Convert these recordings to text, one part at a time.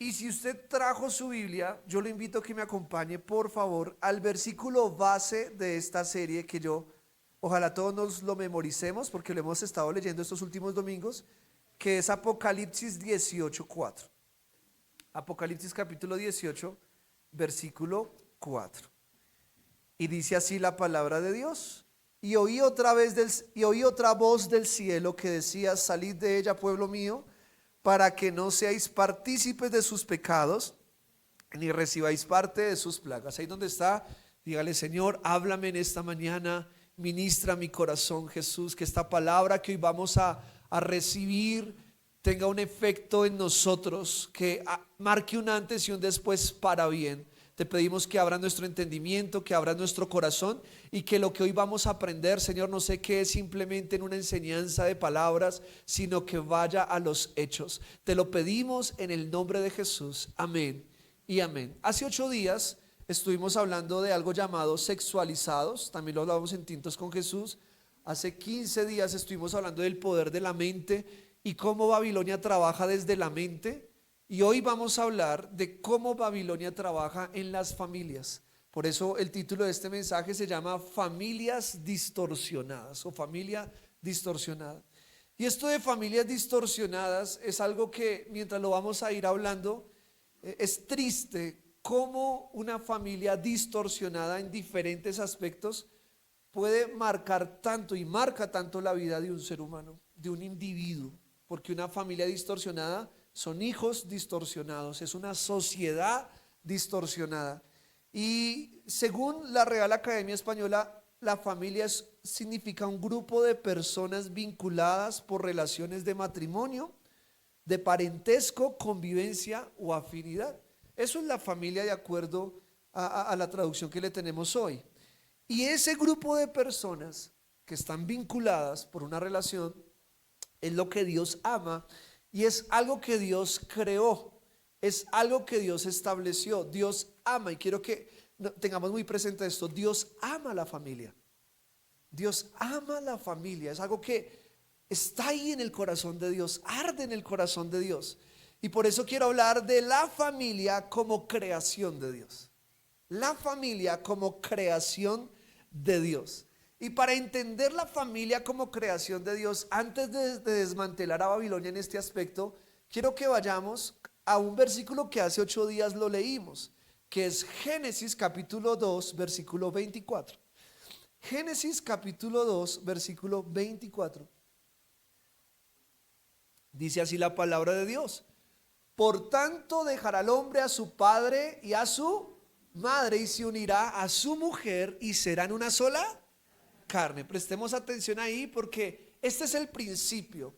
Y si usted trajo su Biblia, yo le invito a que me acompañe, por favor, al versículo base de esta serie que ojalá todos nos lo memoricemos porque lo hemos estado leyendo estos últimos domingos, que es Apocalipsis 18:4. Apocalipsis capítulo 18, versículo 4. Y dice así la palabra de Dios. Y oí otra voz del cielo que decía: salid de ella, pueblo mío, para que no seáis partícipes de sus pecados, ni recibáis parte de sus plagas. Ahí donde está, dígale: Señor, háblame en esta mañana, ministra mi corazón, Jesús, que esta palabra que hoy vamos a recibir tenga un efecto en nosotros, que marque un antes y un después para bien. Te pedimos que abra nuestro entendimiento, que abra nuestro corazón, y que lo que hoy vamos a aprender, Señor, no se quede simplemente en una enseñanza de palabras, sino que vaya a los hechos. Te lo pedimos en el nombre de Jesús. Amén y amén. Hace 8 días estuvimos hablando de algo llamado sexualizados. También lo hablamos en Tintos con Jesús. Hace 15 días estuvimos hablando del poder de la mente y cómo Babilonia trabaja desde la mente. Y hoy vamos a hablar de cómo Babilonia trabaja en las familias. Por eso el título de este mensaje se llama Familias Distorsionadas o Familia Distorsionada. Y esto de familias distorsionadas es algo que mientras lo vamos a ir hablando, es triste cómo una familia distorsionada en diferentes aspectos puede marcar tanto y marca tanto la vida de un ser humano, de un individuo. Porque una familia distorsionada son hijos distorsionados, es una sociedad distorsionada. Y según la Real Academia Española, la familia significa un grupo de personas vinculadas por relaciones de matrimonio, de parentesco, convivencia o afinidad. Eso es la familia de acuerdo a la traducción que le tenemos hoy. Y ese grupo de personas que están vinculadas por una relación es lo que Dios ama. Y es algo que Dios creó, es algo que Dios estableció. Dios ama, y quiero que tengamos muy presente esto: Dios ama la familia. Dios ama la familia, es algo que está ahí en el corazón de Dios, arde en el corazón de Dios. Y por eso quiero hablar de la familia como creación de Dios. La familia como creación de Dios. Y para entender la familia como creación de Dios, antes de desmantelar a Babilonia en este aspecto, quiero que vayamos a un versículo que hace 8 días lo leímos, que es Génesis capítulo 2, versículo 24. Génesis capítulo 2, versículo 24. Dice así la palabra de Dios: por tanto dejará el hombre a su padre y a su madre, y se unirá a su mujer, y serán una sola carne. Prestemos atención ahí, porque este es el principio,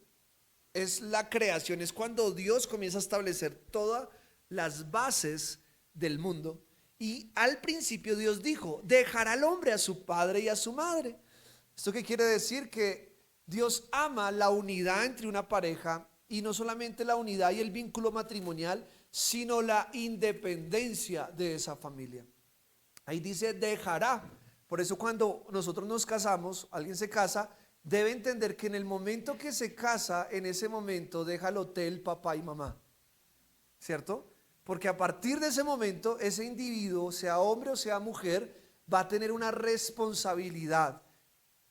es la creación, es cuando Dios comienza a establecer todas las bases del mundo. Y al principio Dios dijo: dejará al hombre a su padre y a su madre. ¿Esto qué quiere decir? Que Dios ama la unidad entre una pareja, y no solamente la unidad y el vínculo matrimonial, sino la independencia de esa familia. Ahí dice dejará. Por eso cuando nosotros nos casamos, alguien se casa, debe entender que en el momento que se casa, en ese momento deja el hotel papá y mamá, ¿cierto? Porque a partir de ese momento, ese individuo, sea hombre o sea mujer, va a tener una responsabilidad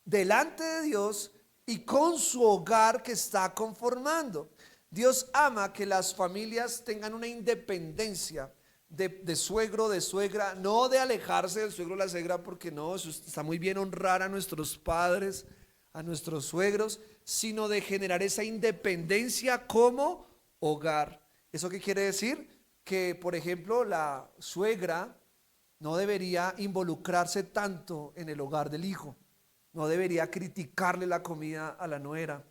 delante de Dios y con su hogar que está conformando. Dios ama que las familias tengan una independencia de suegro, de suegra, no de alejarse del suegro o la suegra, porque no, eso está muy bien honrar a nuestros padres, a nuestros suegros, sino de generar esa independencia como hogar. ¿Eso qué quiere decir? Que, por ejemplo, la suegra no debería involucrarse tanto en el hogar del hijo, no debería criticarle la comida a la nuera,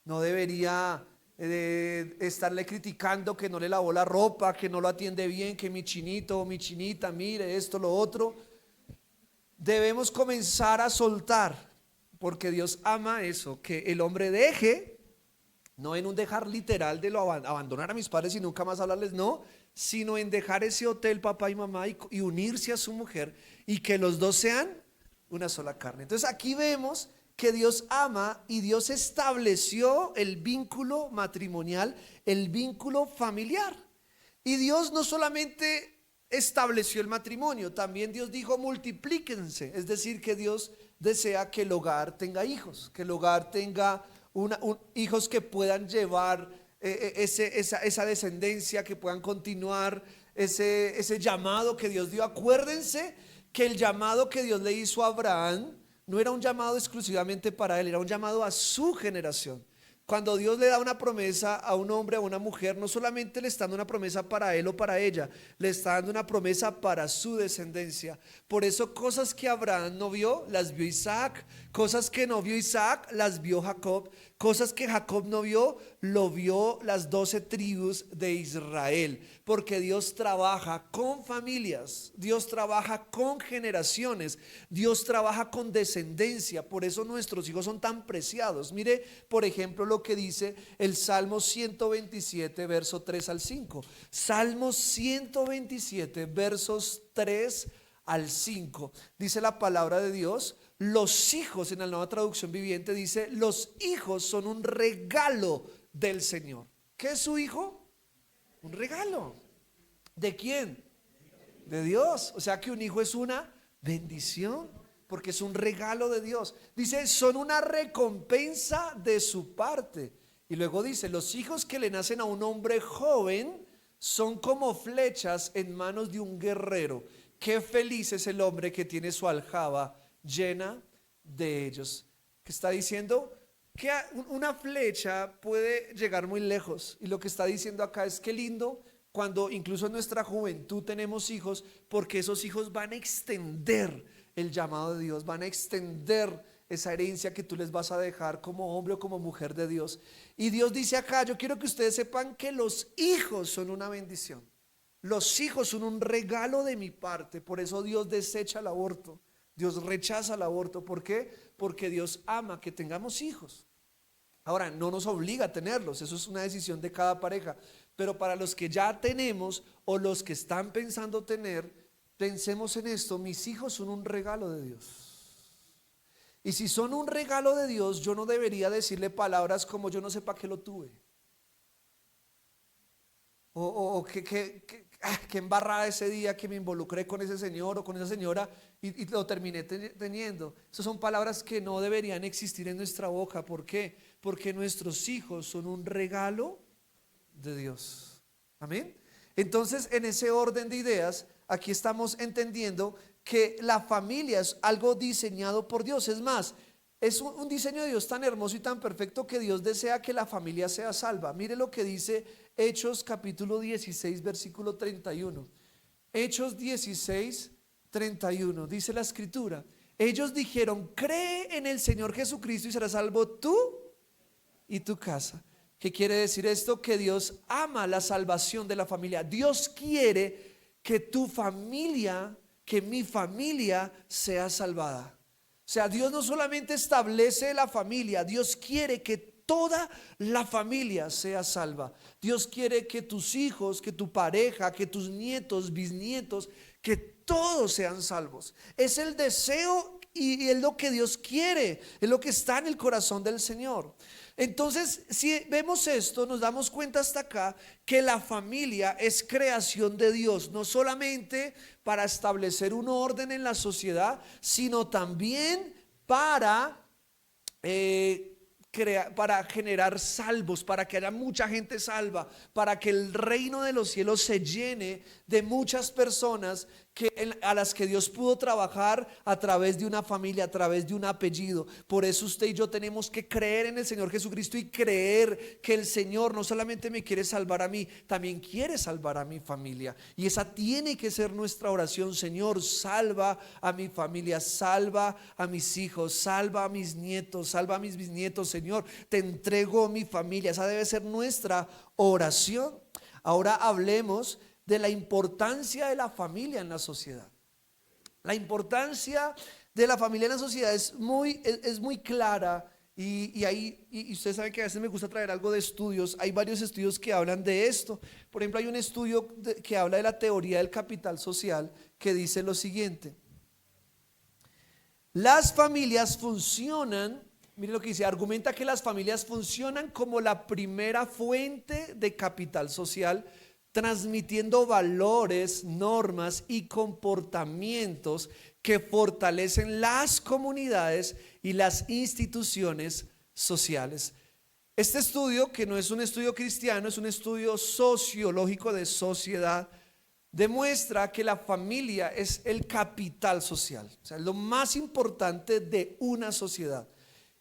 no debería estarle criticando que no le lavó la ropa, que no lo atiende bien, que mi chinito o mi chinita, mire esto, lo otro. Debemos comenzar a soltar, porque Dios ama eso, que el hombre deje, no en un dejar literal de lo abandonar a mis padres y nunca más hablarles, no, sino en dejar ese hotel papá y mamá y unirse a su mujer, y que los dos sean una sola carne. Entonces aquí vemos que Dios ama, y Dios estableció el vínculo matrimonial, el vínculo familiar. Y Dios no solamente estableció el matrimonio, también Dios dijo multiplíquense, es decir, que Dios desea que el hogar tenga hijos, que el hogar tenga hijos que puedan llevar esa descendencia, que puedan continuar ese llamado que Dios dio. Acuérdense que el llamado que Dios le hizo a Abraham no era un llamado exclusivamente para él, era un llamado a su generación. Cuando Dios le da una promesa a un hombre, a una mujer, no solamente le está dando una promesa para él o para ella, le está dando una promesa para su descendencia. Por eso cosas que Abraham no vio, las vio Isaac. Cosas que no vio Isaac, las vio Jacob. Cosas que Jacob no vio, lo vio las 12 tribus de Israel. Porque Dios trabaja con familias, Dios trabaja con generaciones, Dios trabaja con descendencia. Por eso nuestros hijos son tan preciados. Mire, por ejemplo, lo que dice el Salmo 127, verso 3 al 5. Salmo 127, versos 3 al 5. Dice la palabra de Dios: los hijos, en la Nueva Traducción Viviente dice, los hijos son un regalo del Señor. ¿Qué es su hijo? Un regalo. ¿De quién? De Dios. O sea que un hijo es una bendición, porque es un regalo de Dios. Dice, son una recompensa de su parte. Y luego dice, los hijos que le nacen a un hombre joven son como flechas en manos de un guerrero. Qué feliz es el hombre que tiene su aljaba llena de ellos. ¿Qué está diciendo? Que una flecha puede llegar muy lejos. Y lo que está diciendo acá es que lindo cuando incluso en nuestra juventud tenemos hijos, porque esos hijos van a extender el llamado de Dios, van a extender esa herencia que tú les vas a dejar como hombre o como mujer de Dios. Y Dios dice acá, yo quiero que ustedes sepan que los hijos son una bendición. Los hijos son un regalo de mi parte. Por eso Dios desecha el aborto, Dios rechaza el aborto. ¿Por qué? Porque Dios ama que tengamos hijos. Ahora, no nos obliga a tenerlos, eso es una decisión de cada pareja. Pero para los que ya tenemos o los que están pensando tener, pensemos en esto: mis hijos son un regalo de Dios. Y si son un regalo de Dios, yo no debería decirle palabras como yo no sé para qué lo tuve. O que embarrada ese día que me involucré con ese señor o con esa señora y lo terminé teniendo. Esas son palabras que no deberían existir en nuestra boca. ¿Por qué? Porque nuestros hijos son un regalo de Dios. Amén. Entonces, en ese orden de ideas, aquí estamos entendiendo que la familia es algo diseñado por Dios. Es más, es un diseño de Dios tan hermoso y tan perfecto que Dios desea que la familia sea salva. Mire lo que dice Hechos capítulo 16, versículo 31. Hechos 16, 31. Dice la escritura: ellos dijeron, cree en el Señor Jesucristo y serás salvo tú y tu casa. ¿Qué quiere decir esto? Que Dios ama la salvación de la familia. Dios quiere que tu familia, que mi familia sea salvada. O sea, Dios no solamente establece la familia, Dios quiere que toda la familia sea salva. Dios quiere que tus hijos, que tu pareja, que tus nietos, bisnietos, que todos sean salvos. Es el deseo y es lo que Dios quiere, es lo que está en el corazón del Señor. Entonces, si vemos esto, nos damos cuenta hasta acá que la familia es creación de Dios, no solamente para establecer un orden en la sociedad, sino también para para generar salvos, para que haya mucha gente salva, para que el reino de los cielos se llene de muchas personas a las que Dios pudo trabajar a través de una familia, a través de un apellido. Por eso usted y yo tenemos que creer en el Señor Jesucristo y creer que el Señor no solamente me quiere salvar a mí, también quiere salvar a mi familia. Y esa tiene que ser nuestra oración: Señor, salva a mi familia, salva a mis hijos, salva a mis nietos, salva a mis bisnietos. Señor, te entrego mi familia. Esa debe ser nuestra oración. Ahora hablemos de la importancia de la familia en la sociedad. La importancia de la familia en la sociedad es muy clara y ustedes saben que a veces me gusta traer algo de estudios. Hay varios estudios que hablan de esto. Por ejemplo, hay un estudio que habla de la teoría del capital social, que dice lo siguiente: las familias funcionan, mire lo que dice, argumenta que las familias funcionan como la primera fuente de capital social, transmitiendo valores, normas y comportamientos que fortalecen las comunidades y las instituciones sociales. Este estudio, que no es un estudio cristiano, es un estudio sociológico de sociedad, demuestra que la familia es el capital social, o sea, lo más importante de una sociedad.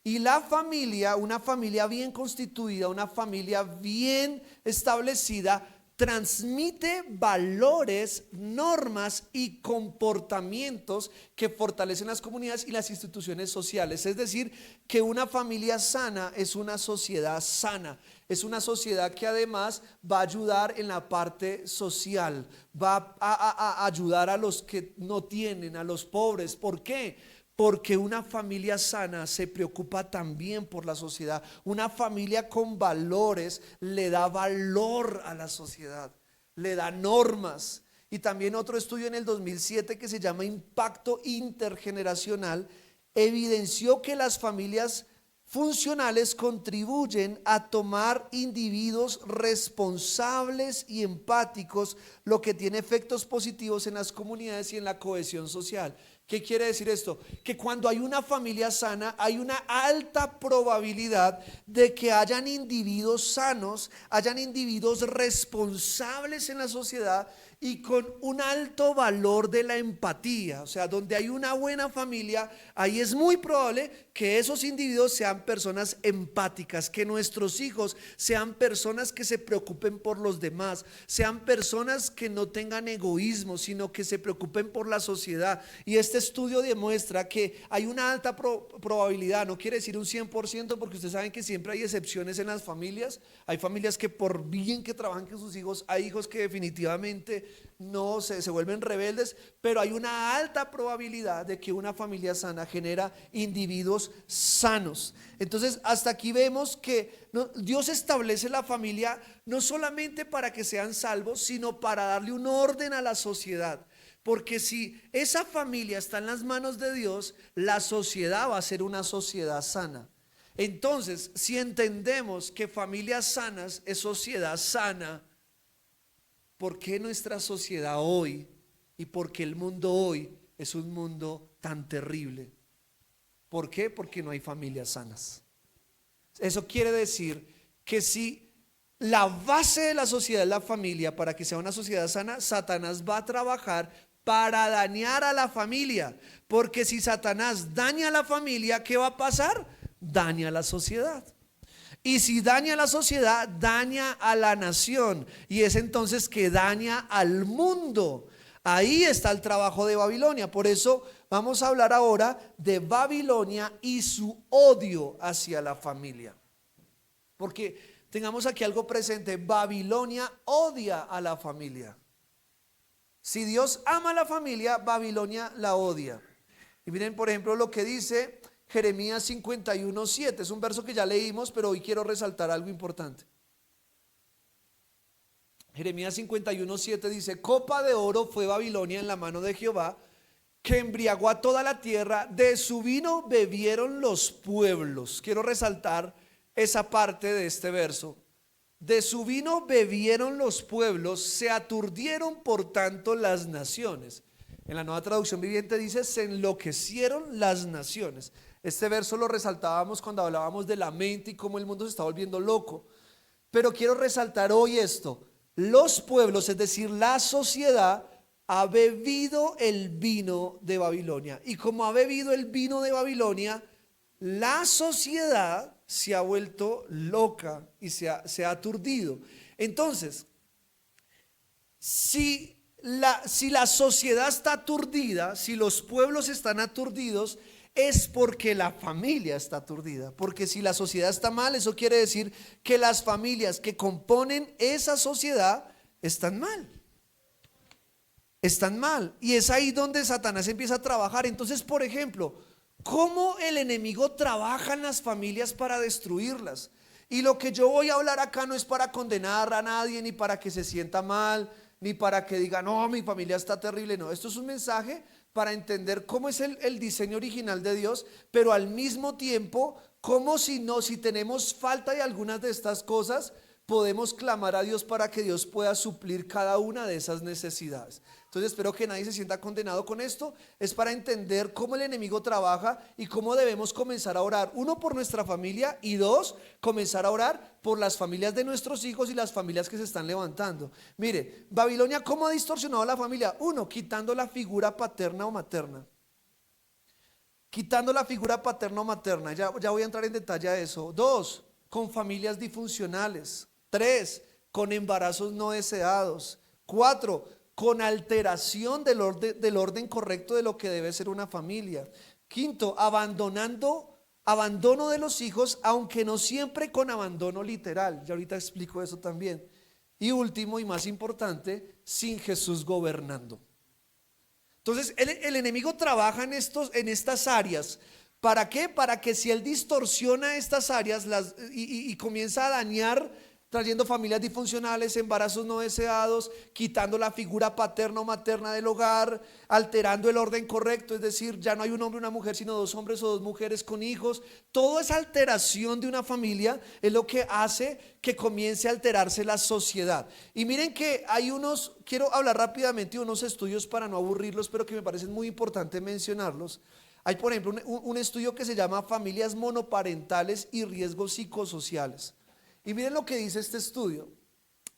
Y la familia, una familia bien constituida, una familia bien establecida, transmite valores, normas y comportamientos que fortalecen las comunidades y las instituciones sociales. Es decir, que una familia sana es una sociedad sana. Es una sociedad que además va a ayudar en la parte social, va a ayudar a los que no tienen, a los pobres. ¿Por qué? Porque una familia sana se preocupa también por la sociedad. Una familia con valores le da valor a la sociedad, le da normas. Y también otro estudio en el 2007 que se llama Impacto Intergeneracional evidenció que las familias funcionales contribuyen a tomar individuos responsables y empáticos, lo que tiene efectos positivos en las comunidades y en la cohesión social. ¿Qué quiere decir esto? Que cuando hay una familia sana, hay una alta probabilidad de que hayan individuos sanos, hayan individuos responsables en la sociedad y con un alto valor de la empatía. O sea, donde hay una buena familia, ahí es muy probable que esos individuos sean personas empáticas, que nuestros hijos sean personas que se preocupen por los demás, sean personas que no tengan egoísmo, sino que se preocupen por la sociedad. Y este estudio demuestra que hay una alta probabilidad, no quiere decir un 100%, porque ustedes saben que siempre hay excepciones en las familias. Hay familias que por bien que trabajan con sus hijos, hay hijos que definitivamente no se vuelven rebeldes, pero hay una alta probabilidad de que una familia sana genera individuos sanos. Entonces, hasta aquí vemos que Dios establece la familia no solamente para que sean salvos, sino para darle un orden a la sociedad. Porque si esa familia está en las manos de Dios, la sociedad va a ser una sociedad sana. Entonces, si entendemos que familias sanas es sociedad sana, ¿por qué nuestra sociedad hoy y por qué el mundo hoy es un mundo tan terrible? ¿Por qué? Porque no hay familias sanas. Eso quiere decir que si la base de la sociedad es la familia, para que sea una sociedad sana, Satanás va a trabajar para dañar a la familia. Porque si Satanás daña a la familia, ¿qué va a pasar? Daña a la sociedad. Y si daña a la sociedad, daña a la nación. Y es entonces que daña al mundo. Ahí está el trabajo de Babilonia. Por eso vamos a hablar ahora de Babilonia y su odio hacia la familia. Porque tengamos aquí algo presente. Babilonia odia a la familia. Si Dios ama a la familia, Babilonia la odia. Y miren, por ejemplo, lo que dice Jeremías 51:7. Es un verso que ya leímos, pero hoy quiero resaltar algo importante. Jeremías 51:7 dice: copa de oro fue Babilonia en la mano de Jehová, que embriagó a toda la tierra, de su vino bebieron los pueblos. Quiero resaltar esa parte de este verso. De su vino bebieron los pueblos, se aturdieron por tanto las naciones. En la Nueva Traducción Viviente dice: se enloquecieron las naciones. Este verso lo resaltábamos cuando hablábamos de la mente y cómo el mundo se está volviendo loco. Pero quiero resaltar hoy esto: los pueblos, es decir, la sociedad, ha bebido el vino de Babilonia. Y como ha bebido el vino de Babilonia, la sociedad se ha vuelto loca y se ha aturdido. Entonces, si la sociedad está aturdida, si los pueblos están aturdidos, es porque la familia está aturdida. Porque si la sociedad está mal, eso quiere decir que las familias que componen esa sociedad están mal. Están mal. Y es ahí donde Satanás empieza a trabajar. Entonces, por ejemplo, ¿cómo el enemigo trabaja en las familias para destruirlas? Y lo que yo voy a hablar acá no es para condenar a nadie, ni para que se sienta mal, ni para que diga: no, mi familia está terrible. No, esto es un mensaje para entender cómo es el diseño original de Dios, pero al mismo tiempo, cómo si tenemos falta de algunas de estas cosas, podemos clamar a Dios para que Dios pueda suplir cada una de esas necesidades. Entonces espero que nadie se sienta condenado con esto. Es para entender cómo el enemigo trabaja y cómo debemos comenzar a orar. Uno, por nuestra familia, y dos, comenzar a orar por las familias de nuestros hijos y las familias que se están levantando. Mire, Babilonia, ¿cómo ha distorsionado la familia? Uno, quitando la figura paterna o materna. Quitando la figura paterna o materna. Ya voy a entrar en detalle a eso. Dos, con familias disfuncionales. Tres, con embarazos no deseados. Cuatro, con alteración del orden correcto de lo que debe ser una familia. Quinto, abandono de los hijos, aunque no siempre con abandono literal. Ya ahorita explico eso también. Y último y más importante, sin Jesús gobernando. Entonces el enemigo trabaja en estas áreas. ¿Para qué? Para que si él distorsiona estas áreas y comienza a dañar, trayendo familias disfuncionales, embarazos no deseados, quitando la figura paterna o materna del hogar, alterando el orden correcto, es decir, ya no hay un hombre y una mujer, sino dos hombres o dos mujeres con hijos. Toda esa alteración de una familia es lo que hace que comience a alterarse la sociedad. Y miren que quiero hablar rápidamente de unos estudios para no aburrirlos, pero que me parecen muy importante mencionarlos. Hay, por ejemplo, un estudio que se llama Familias monoparentales y riesgos psicosociales. Y miren lo que dice este estudio.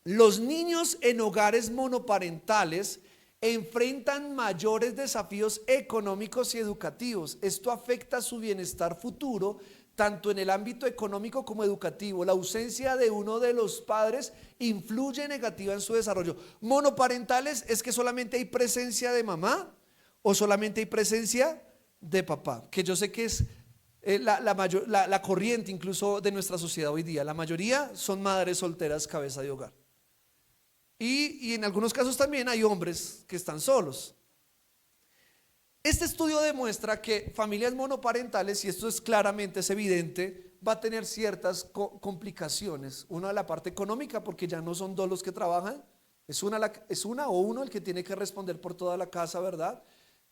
Los niños en hogares monoparentales enfrentan mayores desafíos económicos y educativos. Esto afecta su bienestar futuro, tanto en el ámbito económico como educativo. La ausencia de uno de los padres influye negativa en su desarrollo. Monoparentales es que solamente hay presencia de mamá o solamente hay presencia de papá, que yo sé que es la corriente incluso de nuestra sociedad hoy día. La mayoría son madres solteras, cabeza de hogar. Y en algunos casos también hay hombres que están solos. Este estudio demuestra que familias monoparentales, y esto es evidente, va a tener ciertas complicaciones. Una, la parte económica, porque ya no son dos los que trabajan, es una o uno el que tiene que responder por toda la casa, ¿verdad?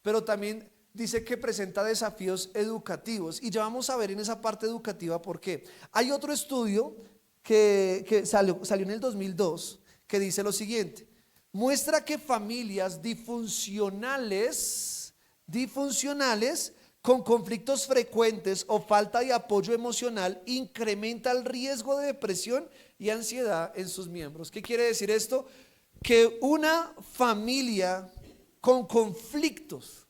Pero también dice que presenta desafíos educativos, y ya vamos a ver en esa parte educativa por qué. Hay otro estudio que salió en el 2002 que dice lo siguiente: muestra que familias disfuncionales con conflictos frecuentes o falta de apoyo emocional incrementa el riesgo de depresión y ansiedad en sus miembros. ¿Qué quiere decir esto? Que una familia con conflictos,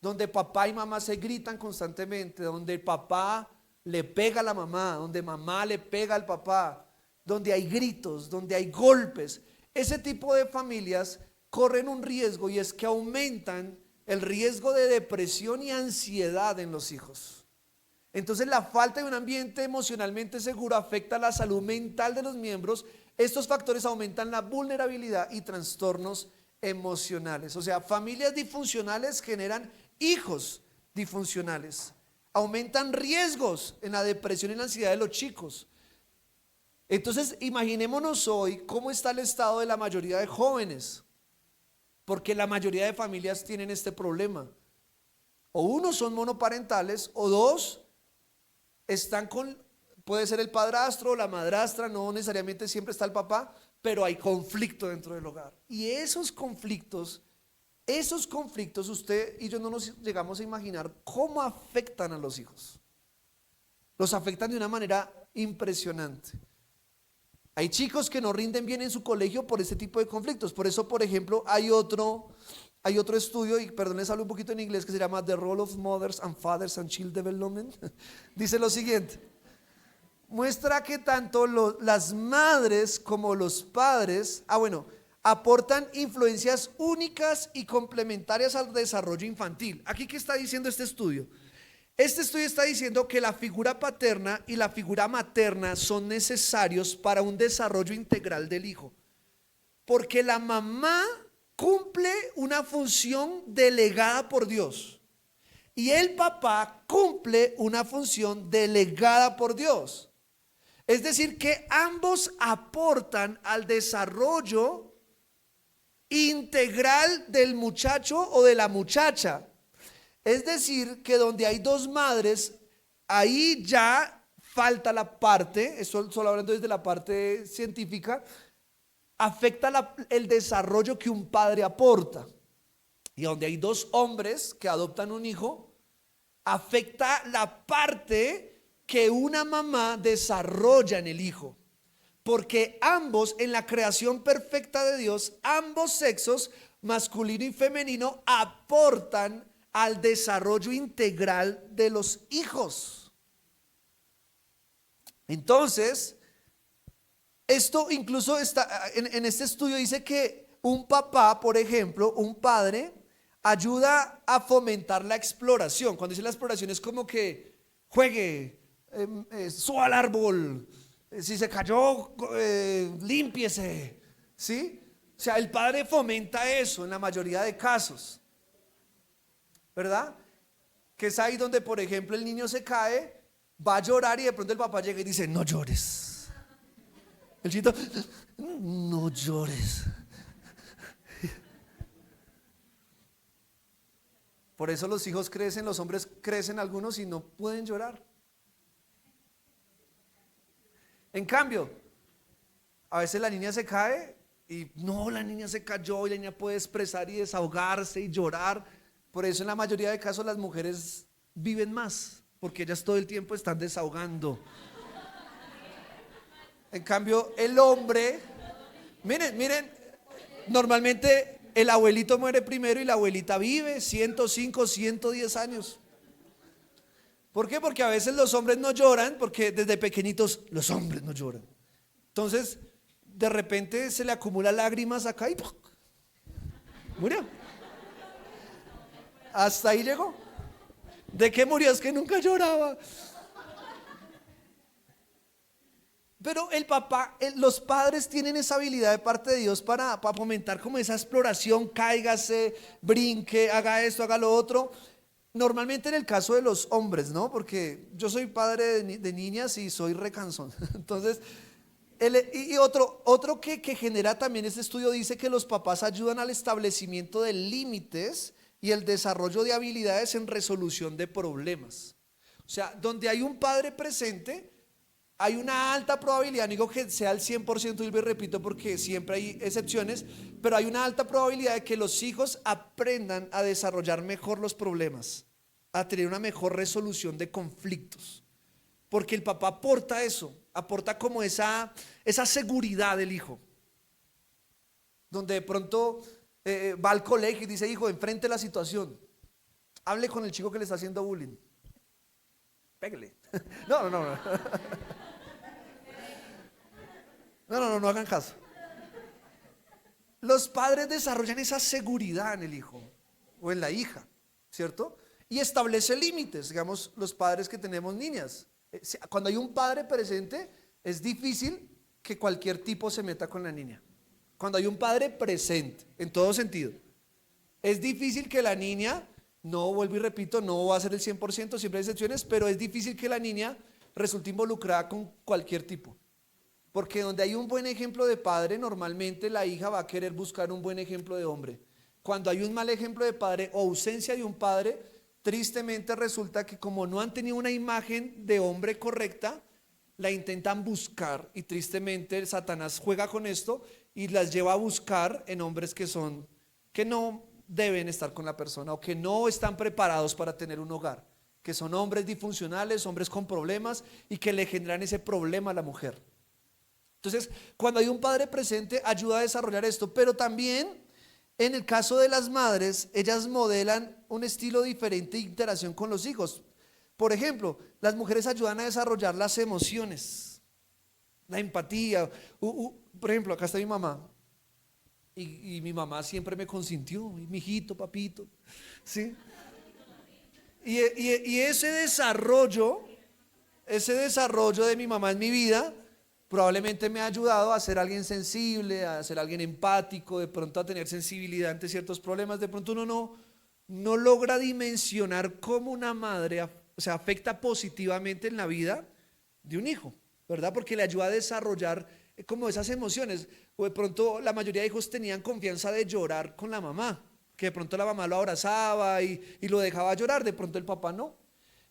donde papá y mamá se gritan constantemente, donde el papá le pega a la mamá, donde mamá le pega al papá, donde hay gritos, donde hay golpes, ese tipo de familias corren un riesgo, y es que aumentan el riesgo de depresión y ansiedad en los hijos. Entonces la falta de un ambiente emocionalmente seguro afecta la salud mental de los miembros. Estos factores aumentan la vulnerabilidad y trastornos emocionales. O sea, familias disfuncionales generan hijos disfuncionales, aumentan riesgos en la depresión y la ansiedad de los chicos. Entonces imaginémonos hoy cómo está el estado de la mayoría de jóvenes, porque la mayoría de familias tienen este problema. O uno, son monoparentales, o dos, puede ser el padrastro o la madrastra, no necesariamente siempre está el papá, pero hay conflicto dentro del hogar. Y esos conflictos, usted y yo no nos llegamos a imaginar cómo afectan a los hijos. Los afectan de una manera impresionante. Hay chicos que no rinden bien en su colegio por este tipo de conflictos. Por eso, por ejemplo, hay otro estudio, y perdón, les hablo un poquito en inglés, que se llama The Role of Mothers and Fathers and Child Development. Dice lo siguiente: muestra que tanto las madres como los padres, aportan influencias únicas y complementarias al desarrollo infantil. Aquí, ¿qué está diciendo este estudio? Este estudio está diciendo que la figura paterna y la figura materna son necesarios para un desarrollo integral del hijo, porque la mamá cumple una función delegada por Dios y el papá cumple una función delegada por Dios. Es decir, que ambos aportan al desarrollo integral del muchacho o de la muchacha. Es decir, que donde hay dos madres, ahí ya falta la parte, esto solo hablando desde la parte científica, afecta el desarrollo que un padre aporta. Y donde hay dos hombres que adoptan un hijo, afecta la parte que una mamá desarrolla en el hijo. Porque ambos, en la creación perfecta de Dios, ambos sexos, masculino y femenino, aportan al desarrollo integral de los hijos. Entonces, esto incluso está en este estudio, dice que un papá, por ejemplo, un padre, ayuda a fomentar la exploración. Cuando dice la exploración es como que juegue, suba al árbol, si se cayó, límpiese, ¿sí? O sea, el padre fomenta eso en la mayoría de casos, ¿verdad? Que es ahí donde, por ejemplo, el niño se cae, va a llorar y de pronto el papá llega y dice, no llores. El chiquito, no llores. Por eso los hijos crecen, los hombres crecen algunos y no pueden llorar. En cambio, a veces la niña se cae y no, la niña se cayó y la niña puede expresar y desahogarse y llorar. Por eso en la mayoría de casos las mujeres viven más, porque ellas todo el tiempo están desahogando. En cambio, el hombre, miren, normalmente el abuelito muere primero y la abuelita vive 105, 110 años. ¿Por qué? Porque a veces los hombres no lloran, porque desde pequeñitos los hombres no lloran. Entonces, de repente se le acumulan lágrimas acá y ¡pum!, murió. Hasta ahí llegó. ¿De qué murió? Es que nunca lloraba. Pero el papá, los padres tienen esa habilidad de parte de Dios para fomentar como esa exploración, cáigase, brinque, haga esto, haga lo otro. Normalmente en el caso de los hombres, ¿no? Porque yo soy padre de niñas y soy recansón. Entonces, y otro que genera también este estudio dice que los papás ayudan al establecimiento de límites y el desarrollo de habilidades en resolución de problemas. O sea, donde hay un padre presente, hay una alta probabilidad, no digo que sea el 100%, y repito porque siempre hay excepciones, pero hay una alta probabilidad de que los hijos aprendan a desarrollar mejor los problemas, a tener una mejor resolución de conflictos, porque el papá aporta eso, aporta como esa seguridad del hijo, donde de pronto va al colegio y dice, hijo, enfrente la situación, hable con el chico que le está haciendo bullying, pégale. No. No hagan caso. Los padres desarrollan esa seguridad en el hijo o en la hija, ¿cierto? Y establece límites, digamos, los padres que tenemos niñas. Cuando hay un padre presente, es difícil que cualquier tipo se meta con la niña. Cuando hay un padre presente, en todo sentido, es difícil que la niña, no vuelvo y repito, no va a ser el 100%, siempre hay excepciones, pero es difícil que la niña resulte involucrada con cualquier tipo. Porque donde hay un buen ejemplo de padre, normalmente la hija va a querer buscar un buen ejemplo de hombre. Cuando hay un mal ejemplo de padre o ausencia de un padre, tristemente resulta que como no han tenido una imagen de hombre correcta, la intentan buscar y tristemente Satanás juega con esto y las lleva a buscar en hombres que no deben estar con la persona o que no están preparados para tener un hogar, que son hombres disfuncionales, hombres con problemas y que le generan ese problema a la mujer. Entonces, cuando hay un padre presente, ayuda a desarrollar esto, pero también en el caso de las madres, ellas modelan un estilo diferente de interacción con los hijos. Por ejemplo, las mujeres ayudan a desarrollar las emociones, la empatía. Por ejemplo, acá está mi mamá, y mi mamá siempre me consintió, mi hijito, papito, ¿sí? Y ese desarrollo de mi mamá en mi vida probablemente me ha ayudado a ser alguien sensible, a ser alguien empático, de pronto a tener sensibilidad ante ciertos problemas. De pronto uno no logra dimensionar cómo una madre afecta positivamente en la vida de un hijo, ¿verdad? Porque le ayuda a desarrollar como esas emociones. O de pronto la mayoría de hijos tenían confianza de llorar con la mamá, que de pronto la mamá lo abrazaba y lo dejaba llorar, de pronto el papá no.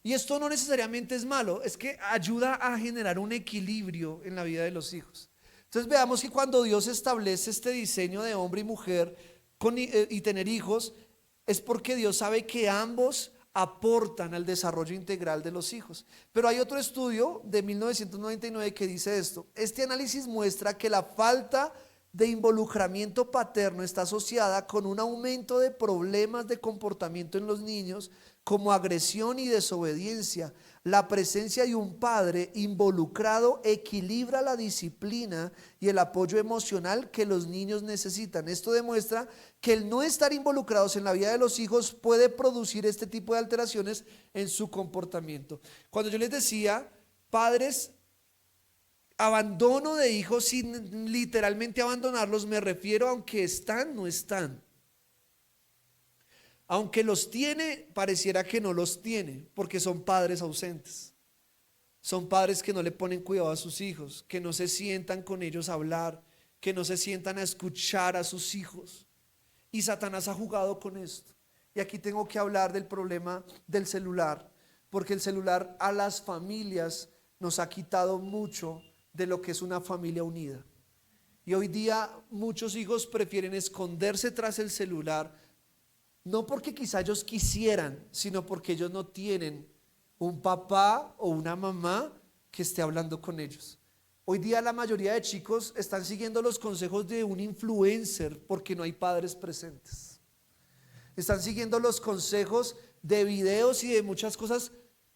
Y esto no necesariamente es malo, es que ayuda a generar un equilibrio en la vida de los hijos. Entonces veamos que cuando Dios establece este diseño de hombre y mujer y tener hijos, es porque Dios sabe que ambos aportan al desarrollo integral de los hijos. Pero hay otro estudio de 1999 que dice esto: este análisis muestra que la falta de involucramiento paterno está asociada con un aumento de problemas de comportamiento en los niños, como agresión y desobediencia. La presencia de un padre involucrado equilibra la disciplina y el apoyo emocional que los niños necesitan. Esto demuestra que el no estar involucrados en la vida de los hijos puede producir este tipo de alteraciones en su comportamiento. Cuando yo les decía, padres, abandono de hijos sin literalmente abandonarlos, me refiero a aunque están, no están. Aunque los tiene, pareciera que no los tiene, porque son padres ausentes. Son padres que no le ponen cuidado a sus hijos, que no se sientan con ellos a hablar, que no se sientan a escuchar a sus hijos. Y Satanás ha jugado con esto. Y aquí tengo que hablar del problema del celular, porque el celular a las familias nos ha quitado mucho de lo que es una familia unida. Y hoy día muchos hijos prefieren esconderse tras el celular, no porque quizá ellos quisieran, sino porque ellos no tienen un papá o una mamá que esté hablando con ellos. Hoy día la mayoría de chicos están siguiendo los consejos de un influencer porque no hay padres presentes. Están siguiendo los consejos de videos y de muchas cosas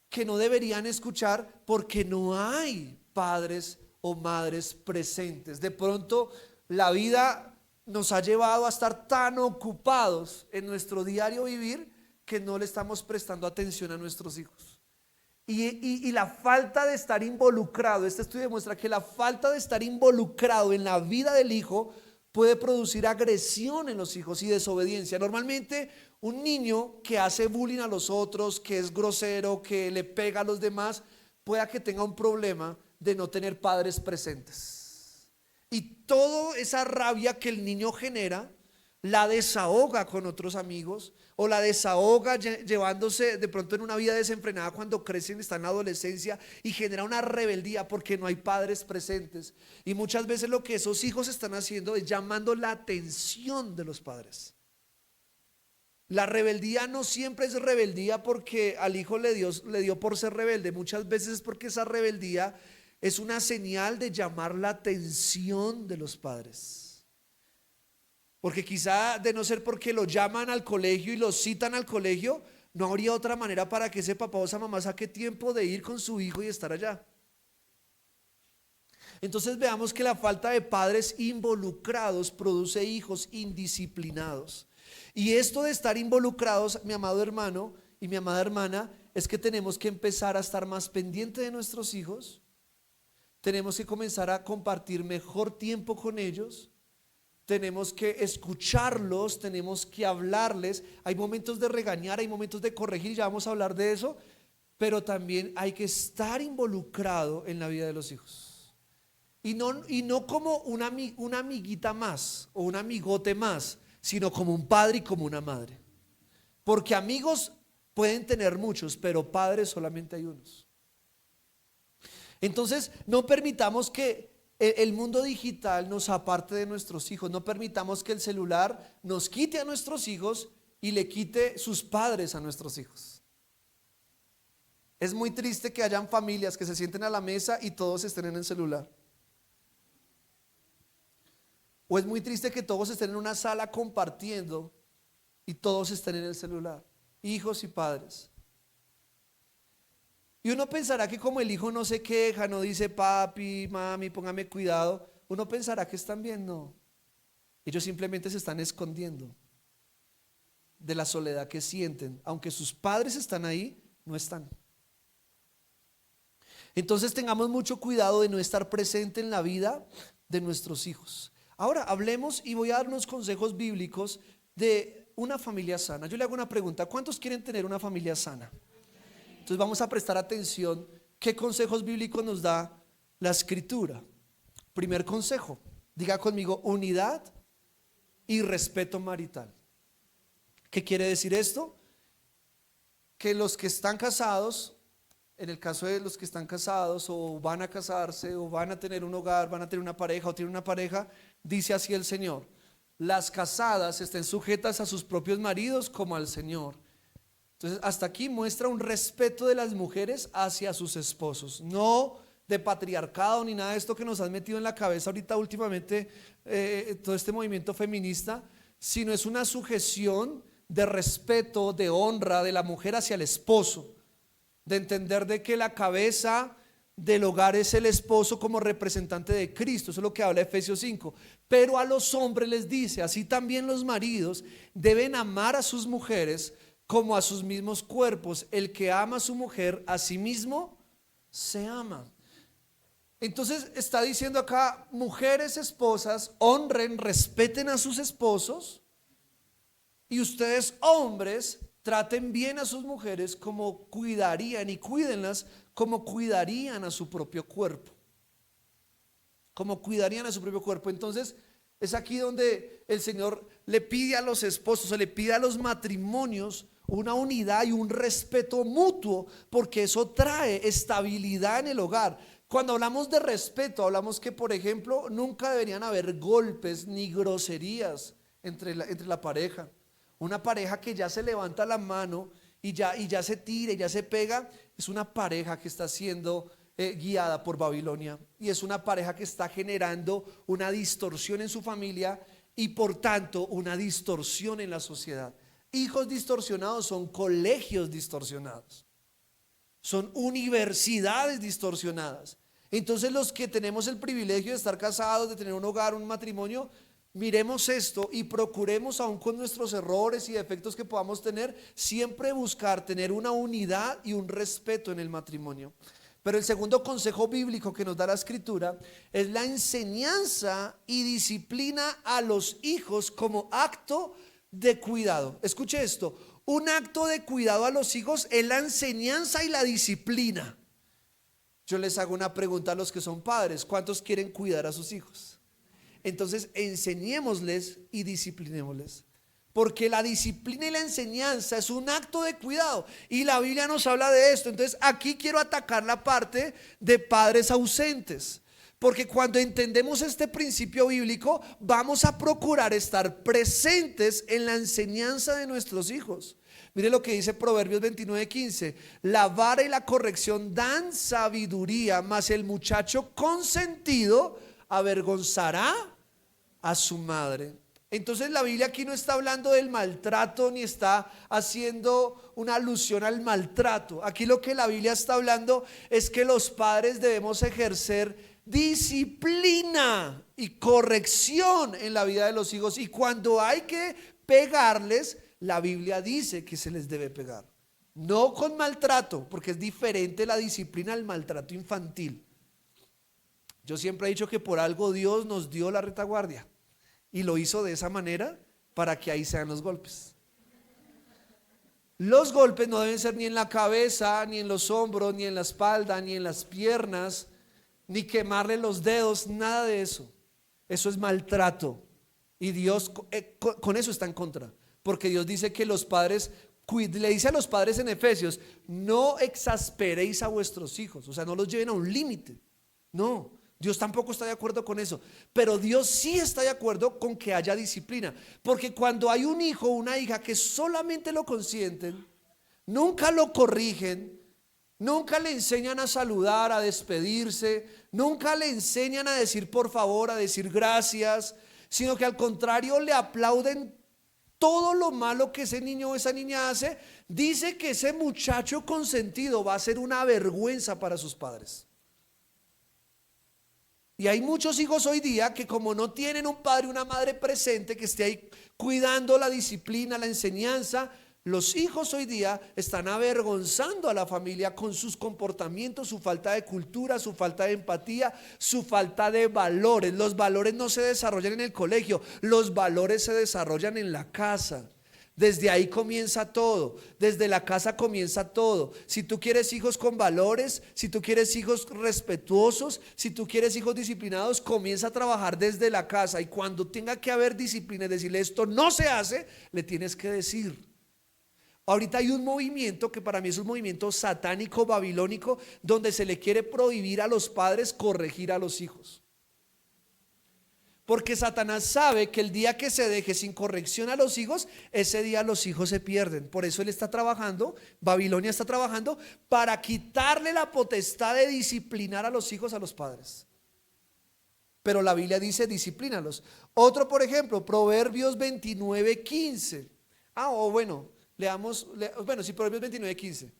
que no deberían escuchar porque no hay padres o madres presentes. De pronto la vida nos ha llevado a estar tan ocupados en nuestro diario vivir que no le estamos prestando atención a nuestros hijos. Y la falta de estar involucrado, este estudio demuestra que la falta de estar involucrado en la vida del hijo puede producir agresión en los hijos y desobediencia. Normalmente un niño que hace bullying a los otros, que es grosero, que le pega a los demás, pueda que tenga un problema de no tener padres presentes. Y toda esa rabia que el niño genera la desahoga con otros amigos, o la desahoga llevándose de pronto en una vida desenfrenada cuando crecen, están en la adolescencia, y genera una rebeldía porque no hay padres presentes. Y muchas veces lo que esos hijos están haciendo es llamando la atención de los padres. La rebeldía no siempre es rebeldía porque al hijo le dio por ser rebelde. Muchas veces es porque esa rebeldía es una señal de llamar la atención de los padres. Porque quizá de no ser porque lo llaman al colegio y lo citan al colegio, no habría otra manera para que ese papá o esa mamá saque tiempo de ir con su hijo y estar allá. Entonces veamos que la falta de padres involucrados produce hijos indisciplinados. Y esto de estar involucrados, mi amado hermano y mi amada hermana, es que tenemos que empezar a estar más pendiente de nuestros hijos. Tenemos que comenzar a compartir mejor tiempo con ellos. Tenemos que escucharlos, tenemos que hablarles. Hay momentos de regañar, hay momentos de corregir, ya vamos a hablar de eso. Pero también hay que estar involucrado en la vida de los hijos. Y no como una amiguita más o un amigote más, sino como un padre y como una madre. Porque amigos pueden tener muchos, pero padres solamente hay unos. Entonces, no permitamos que el mundo digital nos aparte de nuestros hijos. No permitamos que el celular nos quite a nuestros hijos y le quite sus padres a nuestros hijos. Es muy triste que hayan familias que se sienten a la mesa y todos estén en el celular. O es muy triste que todos estén en una sala compartiendo y todos estén en el celular, hijos y padres. Y uno pensará que como el hijo no se queja, no dice papi, mami, póngame cuidado, uno pensará que están bien. No, ellos simplemente se están escondiendo de la soledad que sienten. Aunque sus padres están ahí, no están. Entonces tengamos mucho cuidado de no estar presente en la vida de nuestros hijos. Ahora hablemos y voy a dar unos consejos bíblicos de una familia sana. Yo le hago una pregunta: ¿cuántos quieren tener una familia sana? Entonces vamos a prestar atención qué consejos bíblicos nos da la Escritura. Primer consejo, diga conmigo: unidad y respeto marital. ¿Qué quiere decir esto? Que los que están casados en el caso de los que están casados o van a casarse o van a tener un hogar, van a tener una pareja o tienen una pareja, dice así el Señor: las casadas estén sujetas a sus propios maridos como al Señor. Entonces, hasta aquí muestra un respeto de las mujeres hacia sus esposos, no de patriarcado ni nada de esto que nos han metido en la cabeza ahorita últimamente, todo este movimiento feminista, sino es una sujeción de respeto, de honra de la mujer hacia el esposo, de entender de que la cabeza del hogar es el esposo como representante de Cristo. Eso es lo que habla Efesios 5. Pero a los hombres les dice: así también los maridos deben amar a sus mujeres como a sus mismos cuerpos. El que ama a su mujer, a sí mismo se ama. Entonces está diciendo acá: mujeres esposas, honren, respeten a sus esposos, y ustedes hombres traten bien a sus mujeres como cuidarían, y cuídenlas como cuidarían a su propio cuerpo. Como cuidarían a su propio cuerpo. Entonces es aquí donde el Señor le pide a los esposos, se le pide a los matrimonios una unidad y un respeto mutuo, porque eso trae estabilidad en el hogar. Cuando hablamos de respeto, hablamos que, por ejemplo, nunca deberían haber golpes ni groserías entre la pareja. Una pareja que ya se levanta la mano y ya se tira y ya se pega, es una pareja que está siendo guiada por Babilonia, y es una pareja que está generando una distorsión en su familia y por tanto una distorsión en la sociedad. Hijos distorsionados son colegios distorsionados, son universidades distorsionadas. Entonces, los que tenemos el privilegio de estar casados, de tener un hogar, un matrimonio, miremos esto y procuremos, aun con nuestros errores y defectos que podamos tener, siempre buscar tener una unidad y un respeto en el matrimonio. Pero el segundo consejo bíblico que nos da la Escritura es la enseñanza y disciplina a los hijos como acto de cuidado. Escuche esto: un acto de cuidado a los hijos es la enseñanza y la disciplina. Yo les hago una pregunta a los que son padres: ¿cuántos quieren cuidar a sus hijos? Entonces enseñémosles y disciplinémosles, porque la disciplina y la enseñanza es un acto de cuidado, y la Biblia nos habla de esto. Entonces aquí quiero atacar la parte de padres ausentes, porque cuando entendemos este principio bíblico, vamos a procurar estar presentes en la enseñanza de nuestros hijos. Mire lo que dice Proverbios 29:15: la vara y la corrección dan sabiduría, mas el muchacho consentido avergonzará a su madre. Entonces la Biblia aquí no está hablando del maltrato, ni está haciendo una alusión al maltrato. Aquí lo que la Biblia está hablando es que los padres debemos ejercer disciplina y corrección en la vida de los hijos, y cuando hay que pegarles, la Biblia dice que se les debe pegar, no con maltrato, porque es diferente la disciplina al maltrato infantil. Yo siempre he dicho que por algo Dios nos dio la retaguardia, y lo hizo de esa manera para que ahí sean los golpes. Los golpes no deben ser ni en la cabeza, ni en los hombros, ni en la espalda, ni en las piernas, ni quemarle los dedos, nada de eso. Eso es maltrato, y Dios con eso está en contra, porque Dios dice que los padres, le dice a los padres en Efesios: no exasperéis a vuestros hijos, o sea, no los lleven a un límite. No, Dios tampoco está de acuerdo con eso, pero Dios sí está de acuerdo con que haya disciplina, porque cuando hay un hijo o una hija que solamente lo consienten, nunca lo corrigen, nunca le enseñan a saludar, a despedirse, nunca le enseñan a decir por favor, a decir gracias, sino que al contrario le aplauden todo lo malo que ese niño o esa niña hace, dice que ese muchacho consentido va a ser una vergüenza para sus padres. Y hay muchos hijos hoy día que, como no tienen un padre o una madre presente que esté ahí cuidando la disciplina, la enseñanza, los hijos hoy día están avergonzando a la familia con sus comportamientos, su falta de cultura, su falta de empatía, su falta de valores. Los valores no se desarrollan en el colegio, los valores se desarrollan en la casa. Desde ahí comienza todo, desde la casa comienza todo. Si tú quieres hijos con valores, si tú quieres hijos respetuosos, si tú quieres hijos disciplinados, comienza a trabajar desde la casa. Y cuando tenga que haber disciplina y decirle esto no se hace, le tienes que decir. Ahorita hay un movimiento que para mí es un movimiento satánico babilónico donde se le quiere prohibir a los padres corregir a los hijos. Porque Satanás sabe que el día que se deje sin corrección a los hijos, ese día los hijos se pierden. Por eso él está trabajando, Babilonia está trabajando para quitarle la potestad de disciplinar a los hijos a los padres. Pero la Biblia dice disciplínalos. Otro, por ejemplo, Proverbios 29:15. Sí, Proverbios 29:15.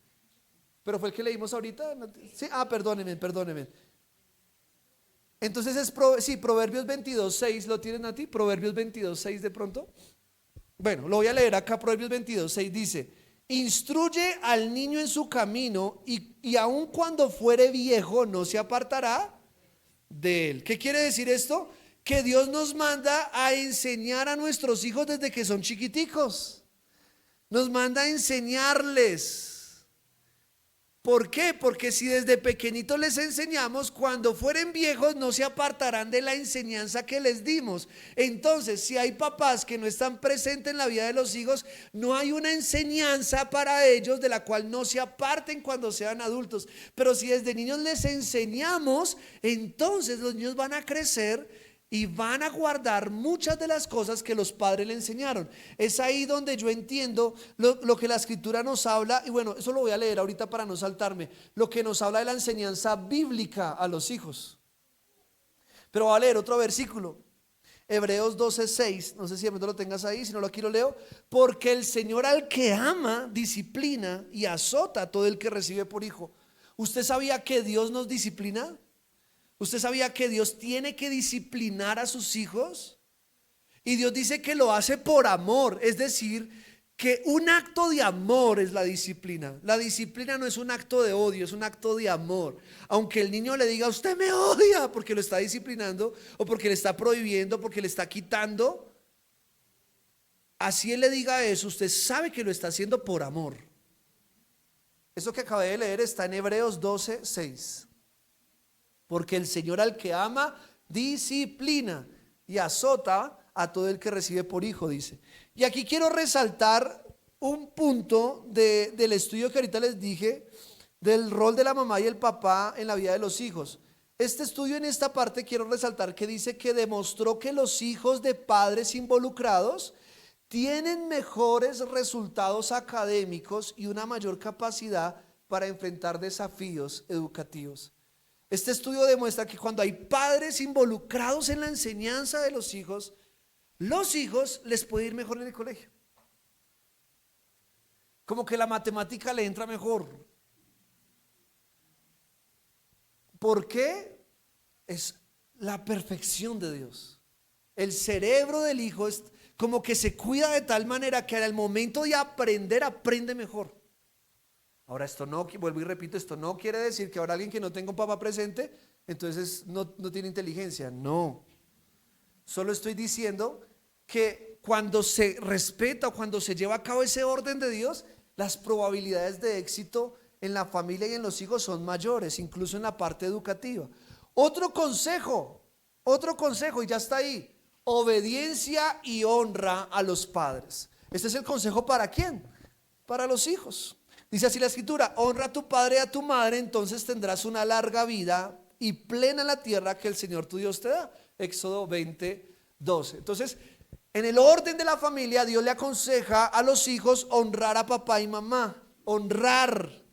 Pero fue el que leímos ahorita. Sí, perdónenme. Entonces Proverbios 22:6, ¿lo tienen a ti? Proverbios 22:6 de pronto. Bueno, lo voy a leer acá. Proverbios 22:6 dice: instruye al niño en su camino y aun cuando fuere viejo no se apartará de él. ¿Qué quiere decir esto? Que Dios nos manda a enseñar a nuestros hijos desde que son chiquiticos. Nos manda a enseñarles. ¿Por qué? Porque si desde pequeñitos les enseñamos, cuando fueren viejos no se apartarán de la enseñanza que les dimos. Entonces, si hay papás que no están presentes en la vida de los hijos, no hay una enseñanza para ellos de la cual no se aparten cuando sean adultos. Pero si desde niños les enseñamos, entonces los niños van a crecer y van a guardar muchas de las cosas que los padres le enseñaron. Es ahí donde yo entiendo lo que la escritura nos habla. Y bueno, eso lo voy a leer ahorita para no saltarme. Lo que nos habla de la enseñanza bíblica a los hijos. Pero voy a leer otro versículo. Hebreos 12:6. No sé si de pronto lo tengas ahí. Si no, lo aquí lo leo. Porque el Señor al que ama disciplina y azota a todo el que recibe por hijo. ¿Usted sabía que Dios nos disciplina? ¿Usted sabía que Dios tiene que disciplinar a sus hijos? Y Dios dice que lo hace por amor. Es decir, que un acto de amor es la disciplina. La disciplina no es un acto de odio, es un acto de amor. Aunque el niño le diga: usted me odia, porque lo está disciplinando, o porque le está prohibiendo, porque le está quitando. Así él le diga eso, usted sabe que lo está haciendo por amor. Eso que acabé de leer está en Hebreos 12:6. Porque el Señor al que ama disciplina y azota a todo el que recibe por hijo, dice. Y aquí quiero resaltar un punto del estudio que ahorita les dije, del rol de la mamá y el papá en la vida de los hijos. Este estudio, en esta parte quiero resaltar que dice que demostró que los hijos de padres involucrados tienen mejores resultados académicos y una mayor capacidad para enfrentar desafíos educativos. Este estudio demuestra que cuando hay padres involucrados en la enseñanza de los hijos les puede ir mejor en el colegio. Como que la matemática le entra mejor. ¿Por qué? Es la perfección de Dios. El cerebro del hijo es como que se cuida de tal manera que al momento de aprender, aprende mejor. Ahora, esto no, vuelvo y repito, esto no quiere decir que ahora alguien que no tenga un papá presente, entonces no tiene inteligencia. No. Solo estoy diciendo que cuando se respeta o cuando se lleva a cabo ese orden de Dios, las probabilidades de éxito en la familia y en los hijos son mayores, incluso en la parte educativa. Otro consejo, y ya está ahí: obediencia y honra a los padres. Este es el consejo ¿para quién? Para los hijos. Dice así la escritura: honra a tu padre y a tu madre, entonces tendrás una larga vida y plena la tierra que el Señor tu Dios te da. Éxodo 20:12. Entonces, en el orden de la familia, Dios le aconseja a los hijos honrar a papá y mamá. Honrar.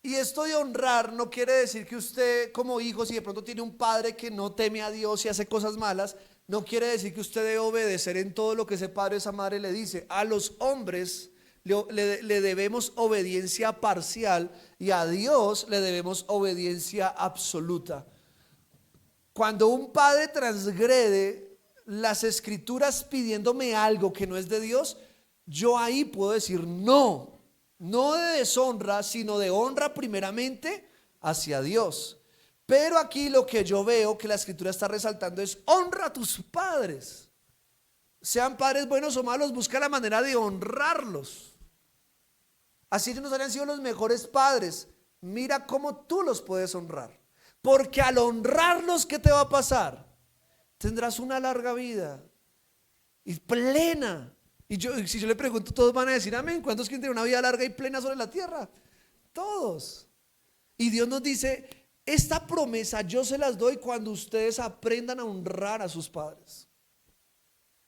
Y esto de honrar no quiere decir que usted como hijo, si de pronto tiene un padre que no teme a Dios y hace cosas malas, no quiere decir que usted debe obedecer en todo lo que ese padre o esa madre le dice. A los hombres le debemos obediencia parcial y a Dios le debemos obediencia absoluta. Cuando un padre transgrede las escrituras pidiéndome algo que no es de Dios, yo ahí puedo decir no de deshonra, sino de honra primeramente hacia Dios. Pero aquí lo que yo veo que la escritura está resaltando es: honra a tus padres. Sean padres buenos o malos, busca la manera de honrarlos. Así ellos no hayan sido los mejores padres, mira cómo tú los puedes honrar. Porque al honrarlos, ¿qué te va a pasar? Tendrás una larga vida y plena. Si yo le pregunto, todos van a decir amén. ¿Cuántos quieren tener una vida larga y plena sobre la tierra? Todos. Y Dios nos dice, esta promesa yo se las doy cuando ustedes aprendan a honrar a sus padres.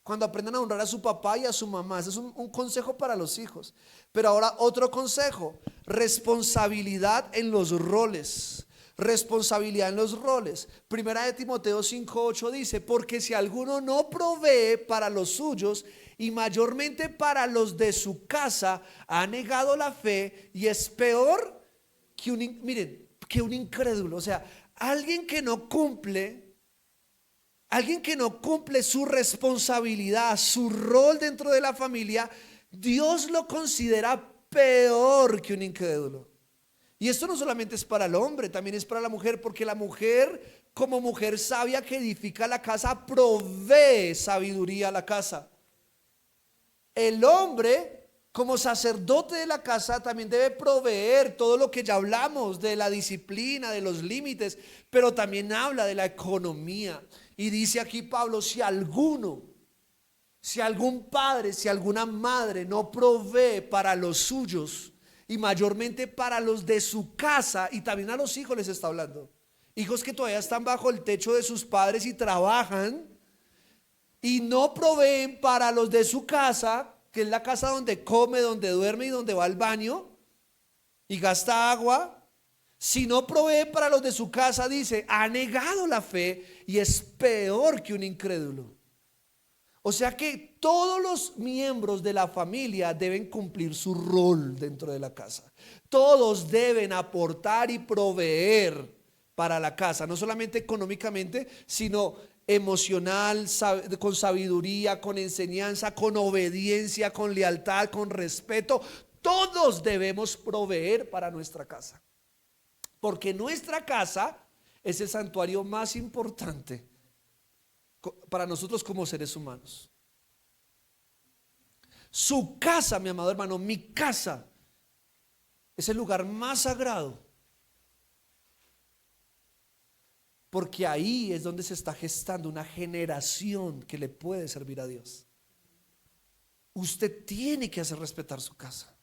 Cuando aprendan a honrar a su papá y a su mamá. Ese es un consejo para los hijos. Pero ahora otro consejo: responsabilidad en los roles. Responsabilidad en los roles. Primera de Timoteo 5:8 dice: porque si alguno no provee para los suyos y mayormente para los de su casa, ha negado la fe y es peor que que un incrédulo. O sea, alguien que no cumple su responsabilidad, su rol dentro de la familia, Dios lo considera peor que un incrédulo. Y esto no solamente es para el hombre, también es para la mujer, porque la mujer, como mujer sabia que edifica la casa, provee sabiduría a la casa. El hombre, como sacerdote de la casa, también debe proveer todo lo que ya hablamos de la disciplina, de los límites, pero también habla de la economía. Y dice aquí Pablo: si algún padre, si alguna madre no provee para los suyos y mayormente para los de su casa, y también a los hijos les está hablando, hijos que todavía están bajo el techo de sus padres y trabajan, y no proveen para los de su casa, que es la casa donde come, donde duerme y donde va al baño y gasta agua. Si no provee para los de su casa, dice, ha negado la fe y es peor que un incrédulo. O sea que todos los miembros de la familia deben cumplir su rol dentro de la casa. Todos deben aportar y proveer para la casa, no solamente económicamente, sino emocional, con sabiduría, con enseñanza, con obediencia, con lealtad, con respeto. Todos debemos proveer para nuestra casa, porque nuestra casa es el santuario más importante para nosotros como seres humanos. Su casa, mi amado hermano, mi casa, es el lugar más sagrado, porque ahí es donde se está gestando una generación que le puede servir a Dios. Usted tiene que hacer respetar su casa.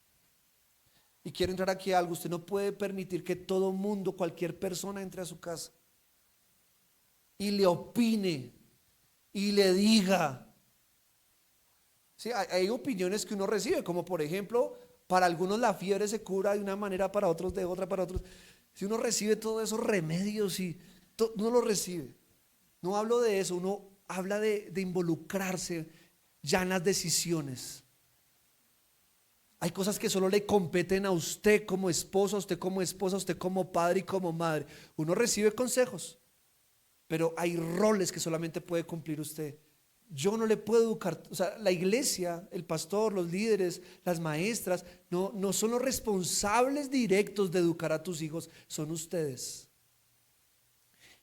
Y quiero entrar aquí a algo: usted no puede permitir que todo mundo, cualquier persona, entre a su casa y le opine y le diga. Sí, hay opiniones que uno recibe, como por ejemplo, para algunos la fiebre se cura de una manera, para otros de otra, para otros. Si uno recibe todos esos remedios y uno lo recibe. No hablo de eso, uno habla de involucrarse ya en las decisiones. Hay cosas que solo le competen a usted como esposo, a usted como esposa, a usted como padre y como madre. Uno recibe consejos, pero hay roles que solamente puede cumplir usted. Yo no le puedo educar, o sea, la iglesia, el pastor, los líderes, las maestras, no son los responsables directos de educar a tus hijos, son ustedes.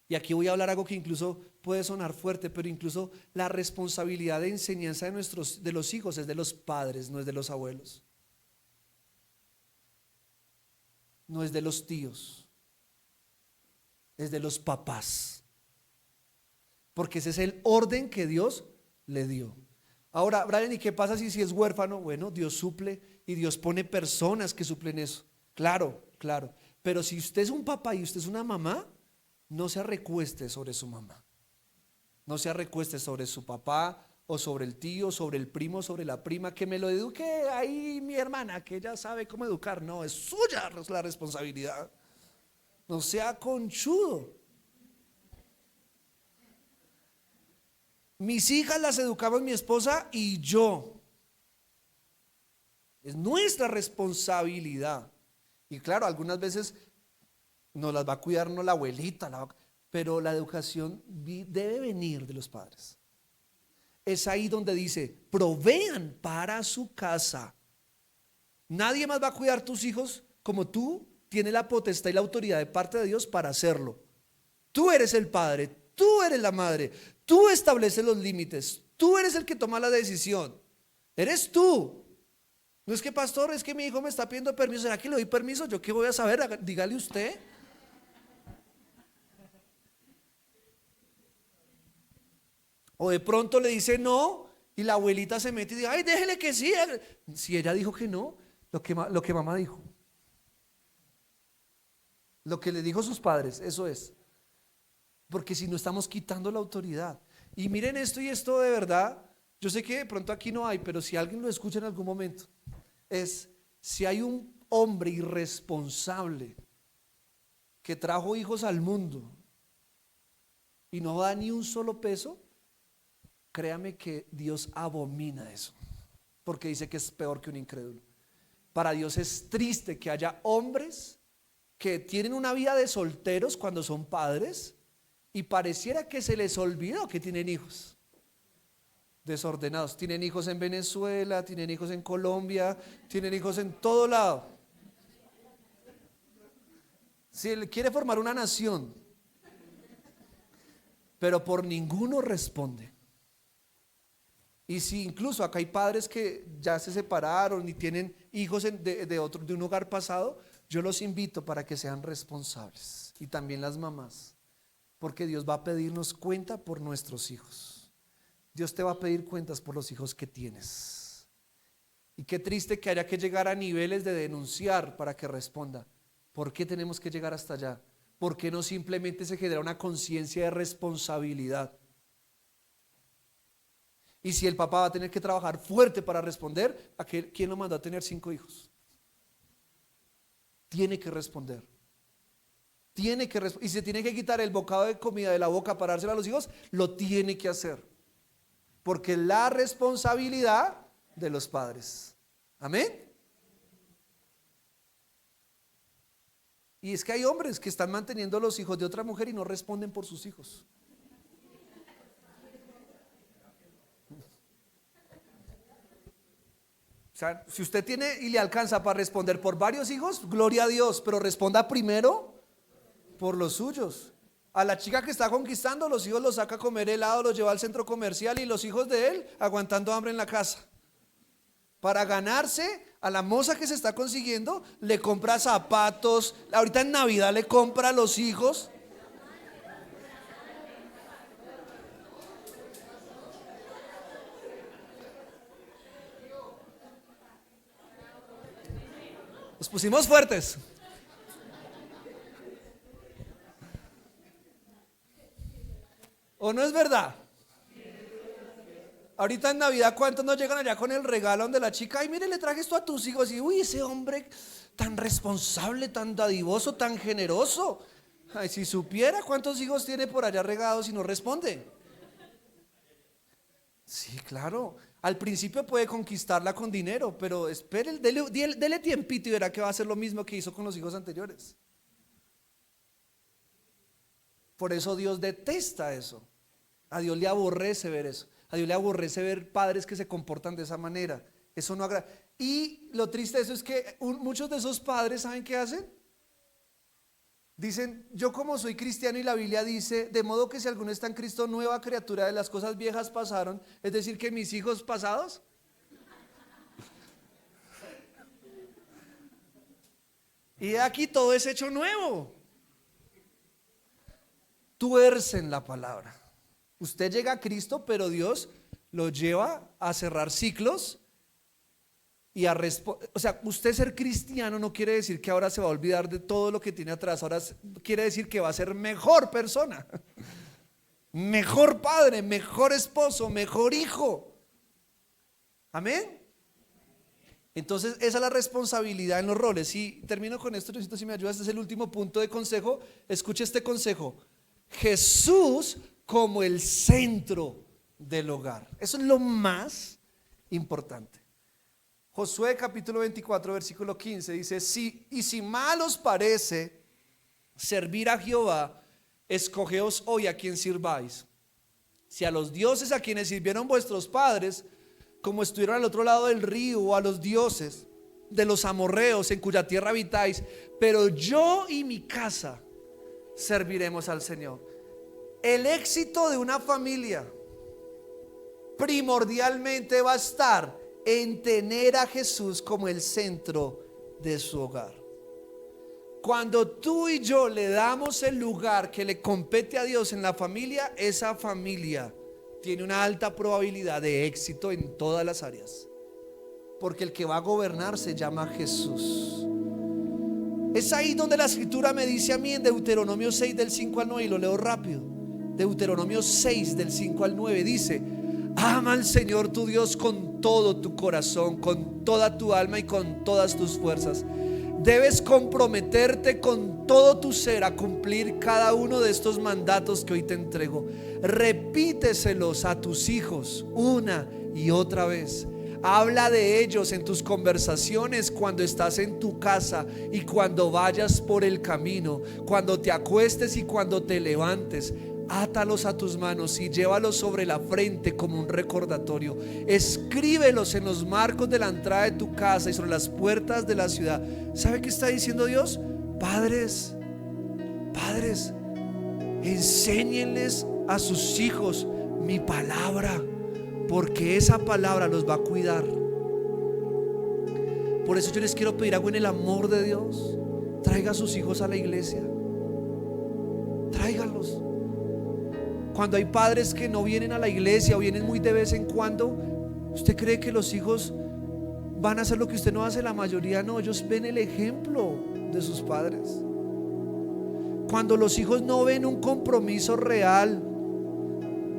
Y aquí voy a hablar algo que incluso puede sonar fuerte, pero incluso la responsabilidad de enseñanza de los hijos es de los padres, no es de los abuelos, no es de los tíos, es de los papás, porque ese es el orden que Dios le dio. Ahora, Brian, ¿y qué pasa si es huérfano? Bueno, Dios suple y Dios pone personas que suplen eso. Claro, claro. Pero si usted es un papá y usted es una mamá, no se recueste sobre su mamá. No se recueste sobre su papá o sobre el tío, sobre el primo, sobre la prima, que me lo eduque ahí mi hermana, que ella sabe cómo educar. No, es suya la responsabilidad. No sea conchudo. Mis hijas las educamos mi esposa y yo. Es nuestra responsabilidad. Y claro, algunas veces nos las va a cuidar no la abuelita, pero la educación debe venir de los padres. Es ahí donde dice: provean para su casa. Nadie más va a cuidar tus hijos como tú tienes la potestad y la autoridad de parte de Dios para hacerlo. Tú eres el padre, tú eres la madre, tú estableces los límites, tú eres el que toma la decisión. Eres tú. No es que, pastor, es que mi hijo me está pidiendo permiso. ¿Será que le doy permiso? ¿Yo qué voy a saber? Dígale usted. O de pronto le dice no Y la abuelita se mete y dice, ay, déjele que sí. Si ella dijo que no, lo que mamá dijo. Lo que le dijo sus padres, eso es. Porque si no estamos quitando la autoridad. Y miren esto y esto de verdad, yo sé que de pronto aquí no hay, pero si alguien lo escucha en algún momento, es si hay un hombre irresponsable que trajo hijos al mundo y no da ni un solo peso, créame que Dios abomina eso, porque dice que es peor que un incrédulo. Para Dios es triste que haya hombres que tienen una vida de solteros cuando son padres y pareciera que se les olvidó que tienen hijos. Desordenados, tienen hijos en Venezuela, tienen hijos en Colombia, tienen hijos en todo lado. Si él quiere formar una nación, pero por ninguno responde. Y si incluso acá hay padres que ya se separaron y tienen hijos de un hogar pasado, yo los invito para que sean responsables. Y también las mamás, porque Dios va a pedirnos cuenta por nuestros hijos. Dios te va a pedir cuentas por los hijos que tienes. Y qué triste que haya que llegar a niveles de denunciar para que responda. ¿Por qué tenemos que llegar hasta allá? ¿Por qué no simplemente se genera una conciencia de responsabilidad? Y si el papá va a tener que trabajar fuerte para responder, ¿quién lo mandó a tener 5 hijos? Tiene que responder. Y si tiene que quitar el bocado de comida de la boca para dárselo a los hijos, lo tiene que hacer. Porque la responsabilidad de los padres. Amén. Y es que hay hombres que están manteniendo a los hijos de otra mujer y no responden por sus hijos. O sea, si usted tiene y le alcanza para responder por varios hijos, gloria a Dios, pero responda primero por los suyos. A la chica que está conquistando, los hijos los saca a comer helado, los lleva al centro comercial y los hijos de él aguantando hambre en la casa. Para ganarse a la moza que se está consiguiendo, le compra zapatos, ahorita en Navidad le compra a los hijos. Nos pusimos fuertes. ¿O no es verdad? Ahorita en Navidad, ¿cuántos no llegan allá con el regalo donde la chica, ay, mire, le traje esto a tus hijos? Y uy, ese hombre tan responsable, tan dadivoso, tan generoso. Ay, si supiera cuántos hijos tiene por allá regados y no responde. Sí, claro. Al principio puede conquistarla con dinero, pero espere, dele tiempito y verá que va a hacer lo mismo que hizo con los hijos anteriores. Por eso Dios detesta eso. A Dios le aborrece ver eso. A Dios le aborrece ver padres que se comportan de esa manera. Eso no agrada. Y lo triste de eso es que muchos de esos padres, ¿saben qué hacen? Dicen, yo como soy cristiano y la Biblia dice, de modo que si alguno está en Cristo, nueva criatura, de las cosas viejas pasaron. Es decir, que mis hijos pasados. Y aquí todo es hecho nuevo. Tuercen la palabra. Usted llega a Cristo, pero Dios lo lleva a cerrar ciclos y a responder. O sea, usted ser cristiano no quiere decir que ahora se va a olvidar de todo lo que tiene atrás. Ahora quiere decir que va a ser mejor persona, mejor padre, mejor esposo, mejor hijo. Amén. Entonces esa es la responsabilidad en los roles. Y termino con esto, necesito si me ayudas. Este es el último punto de consejo. Escuche este consejo. Jesús como el centro del hogar. Eso es lo más importante. Josué capítulo 24 versículo 15 dice, si mal os parece servir a Jehová, escogeos hoy a quien sirváis. Si a los dioses a quienes sirvieron vuestros padres, como estuvieron al otro lado del río, o a los dioses de los amorreos en cuya tierra habitáis, pero yo y mi casa serviremos al Señor. El éxito de una familia primordialmente va a estar en tener a Jesús como el centro de su hogar. Cuando tú y yo le damos el lugar que le compete a Dios en la familia, esa familia tiene una alta probabilidad de éxito en todas las áreas, porque el que va a gobernar se llama Jesús. Es ahí donde la escritura me dice a mí en Deuteronomio 6 del 5 al 9, y lo leo rápido. Deuteronomio 6 del 5 al 9 dice: ama al Señor tu Dios con todo tu corazón, con toda tu alma y con todas tus fuerzas. Debes comprometerte con todo tu ser a cumplir cada uno de estos mandatos que hoy te entrego. Repíteselos a tus hijos una y otra vez. Habla de ellos en tus conversaciones, cuando estás en tu casa y cuando vayas por el camino, cuando te acuestes y cuando te levantes. Átalos a tus manos y llévalos sobre la frente como un recordatorio. Escríbelos en los marcos de la entrada de tu casa y sobre las puertas de la ciudad. ¿Sabe qué está diciendo Dios? Padres, enséñenles a sus hijos mi palabra, porque esa palabra los va a cuidar. Por eso yo les quiero pedir algo en el amor de Dios. Traiga a sus hijos a la iglesia. Tráigalos. Cuando hay padres que no vienen a la iglesia o vienen muy de vez en cuando, ¿usted cree que los hijos van a hacer lo que usted no hace? La mayoría no. Ellos ven el ejemplo de sus padres. Cuando los hijos no ven un compromiso real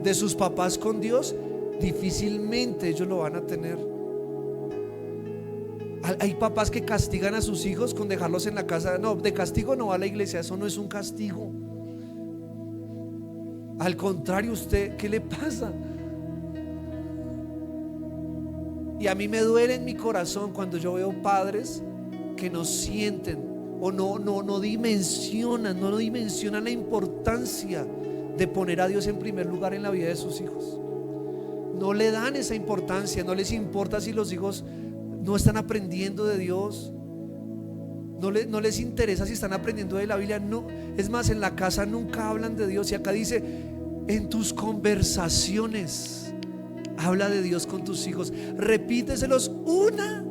de sus papás con Dios, difícilmente ellos lo van a tener. Hay papás que castigan a sus hijos con dejarlos en la casa. No, de castigo no va a la iglesia. Eso no es un castigo. Al contrario, ¿usted qué le pasa? Y a mí me duele en mi corazón cuando yo veo padres que no sienten o no dimensionan la importancia de poner a Dios en primer lugar en la vida de sus hijos. No le dan esa importancia, no les importa si los hijos no están aprendiendo de Dios. No les interesa si están aprendiendo de la Biblia. No, es más, en la casa nunca hablan de Dios. Y acá dice: en tus conversaciones habla de Dios con tus hijos. Repíteselos una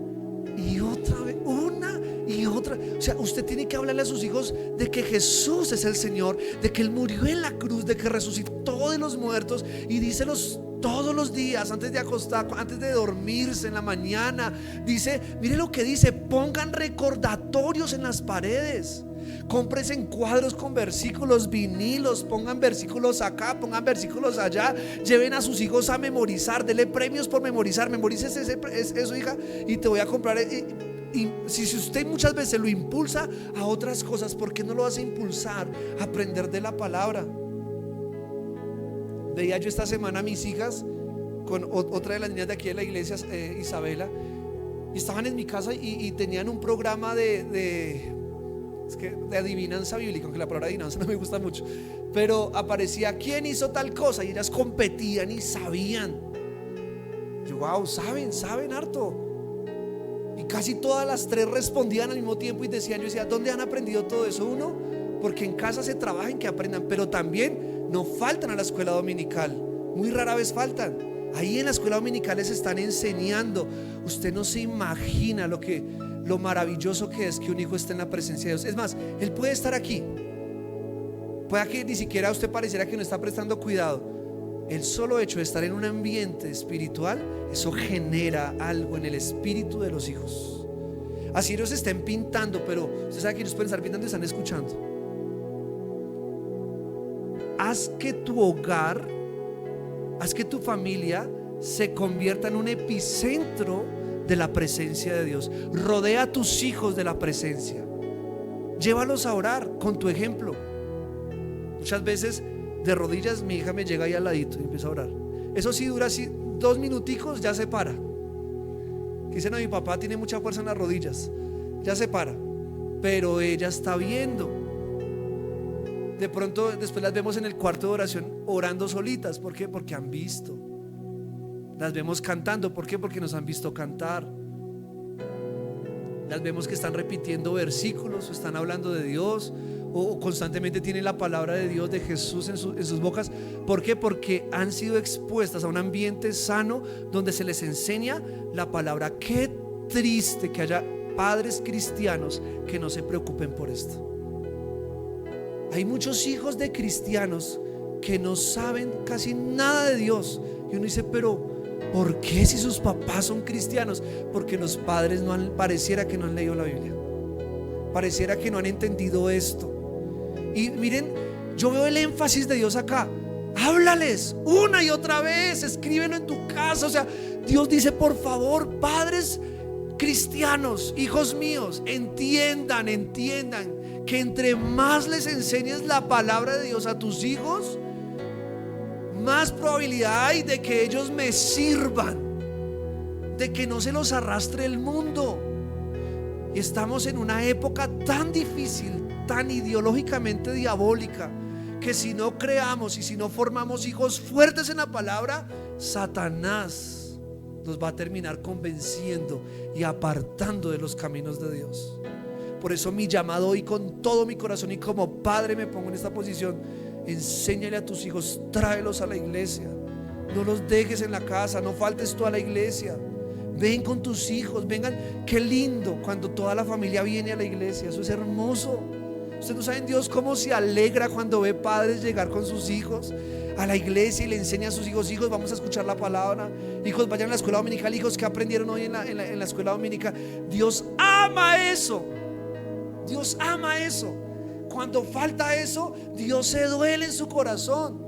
y otra vez, una y otra. O sea, usted tiene que hablarle a sus hijos de que Jesús es el Señor, de que Él murió en la cruz, de que resucitó de los muertos. Y díselos todos los días, antes de acostar, antes de dormirse, en la mañana. Dice, mire lo que dice: pongan recordatorios en las paredes. Cómprense cuadros con versículos, vinilos, pongan versículos acá, pongan versículos allá. Lleven a sus hijos a memorizar, denle premios por memorizar. Memorices eso, hija, y te voy a comprar. Y si usted muchas veces lo impulsa a otras cosas, ¿por qué no lo vas a impulsar a aprender de la palabra? Veía yo esta semana a mis hijas con otra de las niñas de aquí de la iglesia, Isabela, y estaban en mi casa y tenían un programa de adivinanza bíblica, aunque la palabra adivinanza no me gusta mucho, pero aparecía quién hizo tal cosa y ellas competían y sabían. Yo, wow, saben harto. Y casi todas las tres respondían al mismo tiempo y decían, yo decía, ¿dónde han aprendido todo eso? Uno, porque en casa se trabaja en que aprendan, pero también no faltan a la escuela dominical, muy rara vez faltan. Ahí en la escuela dominical les están enseñando. Usted no se imagina lo maravilloso que es que un hijo esté en la presencia de Dios. Es más, él puede estar aquí, puede que ni siquiera usted pareciera que no está prestando cuidado. El solo hecho de estar en un ambiente espiritual, eso genera algo en el espíritu de los hijos. Así ellos estén pintando, pero usted sabe que ellos pueden estar pintando y están escuchando. Haz que tu hogar, haz que tu familia se convierta en un epicentro de la presencia de Dios. Rodea a tus hijos de la presencia. Llévalos a orar con tu ejemplo. Muchas veces de rodillas mi hija me llega ahí al ladito y empieza a orar. Eso sí dura así 2 minuticos, ya se para. Dice, no, mi papá tiene mucha fuerza en las rodillas, ya se para. Pero ella está viendo. De pronto después las vemos en el cuarto de oración orando solitas. ¿Por qué? Porque han visto. Las vemos cantando. ¿Por qué? Porque nos han visto cantar. Las vemos que están repitiendo versículos o están hablando de Dios, o constantemente tienen la palabra de Dios, de Jesús en sus bocas. ¿Por qué? Porque han sido expuestas a un ambiente sano donde se les enseña la palabra. Qué triste que haya padres cristianos que no se preocupen por esto. Hay muchos hijos de cristianos que no saben casi nada de Dios. Y uno dice, pero ¿por qué si sus papás son cristianos? Porque los padres pareciera que no han leído la Biblia, pareciera que no han entendido esto. Y miren, yo veo el énfasis de Dios acá. Háblales una y otra vez, escríbelo en tu casa. O sea, Dios dice, por favor, padres cristianos, hijos míos, entiendan que entre más les enseñes la palabra de Dios a tus hijos, más probabilidad hay de que ellos me sirvan, de que no se los arrastre el mundo. Y estamos en una época tan difícil, tan ideológicamente diabólica, que si no creamos y si no formamos hijos fuertes en la palabra, Satanás nos va a terminar convenciendo y apartando de los caminos de Dios. Por eso mi llamado hoy con todo mi corazón, y como padre me pongo en esta posición: enséñale a tus hijos, tráelos a la iglesia, no los dejes en la casa, no faltes tú a la iglesia. Ven con tus hijos, vengan. Qué lindo cuando toda la familia viene a la iglesia, eso es hermoso. Ustedes no saben Dios cómo se alegra cuando ve padres llegar con sus hijos a la iglesia y le enseña a sus hijos: hijos, vamos a escuchar la palabra, hijos, vayan a la escuela dominical, hijos, ¿qué aprendieron hoy en la escuela dominical? Dios ama eso, Dios ama eso. Cuando falta eso, Dios se duele en su corazón.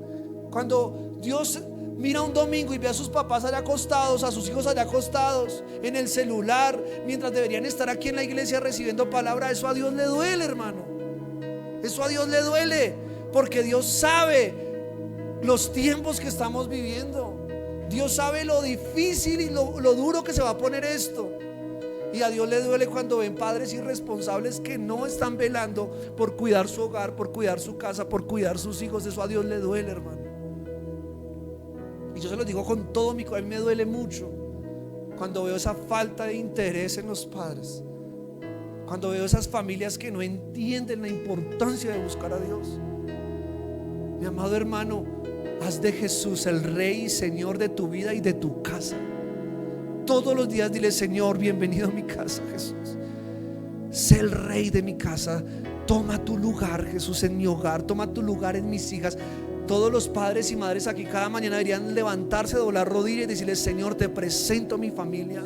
Cuando Dios mira un domingo y ve a sus papás allá acostados, a sus hijos allá acostados en el celular, mientras deberían estar aquí en la iglesia recibiendo palabra, eso a Dios le duele, hermano. Eso a Dios le duele, porque Dios sabe los tiempos que estamos viviendo. Dios sabe lo difícil y lo duro que se va a poner esto. Y a Dios le duele cuando ven padres irresponsables que no están velando por cuidar su hogar, por cuidar su casa, por cuidar sus hijos. Eso a Dios le duele, hermano. Y yo se lo digo con todo mi corazón. A mí me duele mucho cuando veo esa falta de interés en los padres, cuando veo esas familias que no entienden la importancia de buscar a Dios. Mi amado hermano, haz de Jesús el Rey y Señor de tu vida y de tu casa. Todos los días dile: Señor, bienvenido a mi casa, Jesús. Sé el Rey de mi casa. Toma tu lugar, Jesús, en mi hogar. Toma tu lugar en mis hijas. Todos los padres y madres aquí cada mañana deberían levantarse, doblar rodillas y decirle: Señor, te presento a mi familia,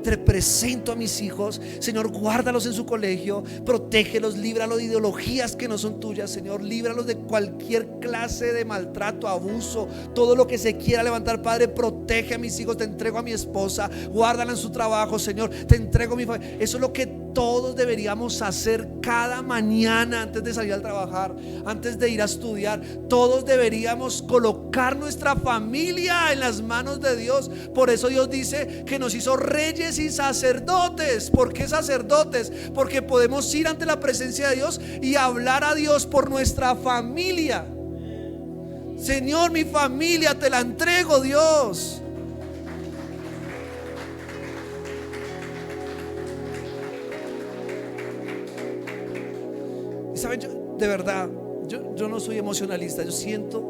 te presento a mis hijos. Señor, guárdalos en su colegio, protégelos, líbralos de ideologías que no son tuyas. Señor, líbralos de cualquier clase de maltrato, abuso, todo lo que se quiera levantar. Padre, protege a mis hijos, te entrego a mi esposa, guárdala en su trabajo. Señor, te entrego a mi familia. Eso es lo que todos deberíamos hacer cada mañana antes de salir a trabajar, antes de ir a estudiar. Todos deberíamos colocar nuestra familia en las manos de Dios. Por eso Dios dice que nos hizo reyes y sacerdotes. ¿Por qué sacerdotes? Porque podemos ir ante la presencia de Dios y hablar a Dios por nuestra familia. Señor, mi familia te la entrego, Dios. ¿Saben? De verdad, yo no soy emocionalista. Yo siento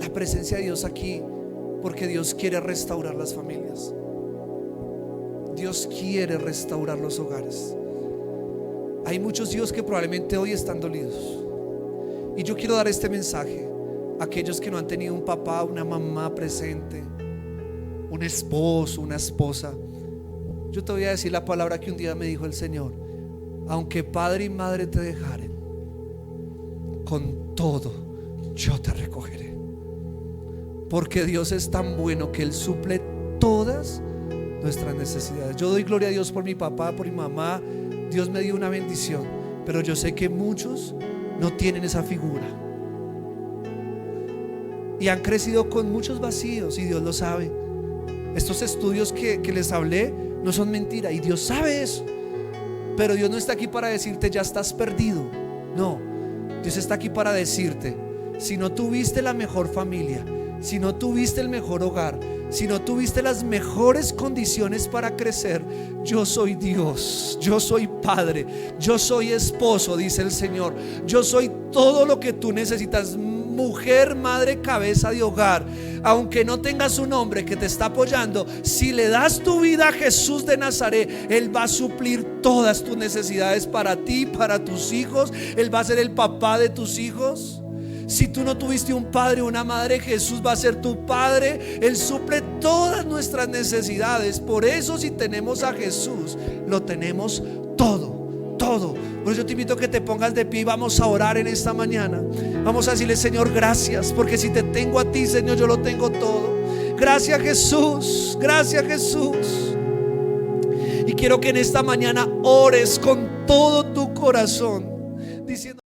la presencia de Dios aquí porque Dios quiere restaurar las familias. Dios quiere restaurar los hogares. Hay muchos hijos que probablemente hoy están dolidos, y yo quiero dar este mensaje a aquellos que no han tenido un papá, una mamá presente, un esposo, una esposa. Yo te voy a decir la palabra que un día me dijo el Señor: aunque padre y madre te dejaren, con todo yo te recogeré. Porque Dios es tan bueno que Él suple todas nuestras necesidades. Yo doy gloria a Dios por mi papá, por mi mamá. Dios me dio una bendición, pero yo sé que muchos no tienen esa figura y han crecido con muchos vacíos, y Dios lo sabe. Estos estudios que les hablé no son mentira, y Dios sabe eso. Pero Dios no está aquí para decirte: ya estás perdido. No, Dios está aquí para decirte: si no tuviste la mejor familia, si no tuviste el mejor hogar, si no tuviste las mejores condiciones para crecer, yo soy Dios, yo soy Padre, yo soy esposo, dice el Señor. Yo soy todo lo que tú necesitas. Mujer, madre, cabeza de hogar. Aunque no tengas un hombre que te está apoyando, si le das tu vida a Jesús de Nazaret, Él va a suplir todas tus necesidades para ti, para tus hijos. Él va a ser el papá de tus hijos. Si tú no tuviste un padre o una madre, Jesús va a ser tu padre. Él suple todas nuestras necesidades. Por eso, si tenemos a Jesús, lo tenemos todo, todo. Por eso yo te invito a que te pongas de pie y vamos a orar en esta mañana. Vamos a decirle: Señor, gracias, porque si te tengo a ti, Señor, yo lo tengo todo. Gracias, Jesús, gracias, Jesús. Y quiero que en esta mañana ores con todo tu corazón, diciendo: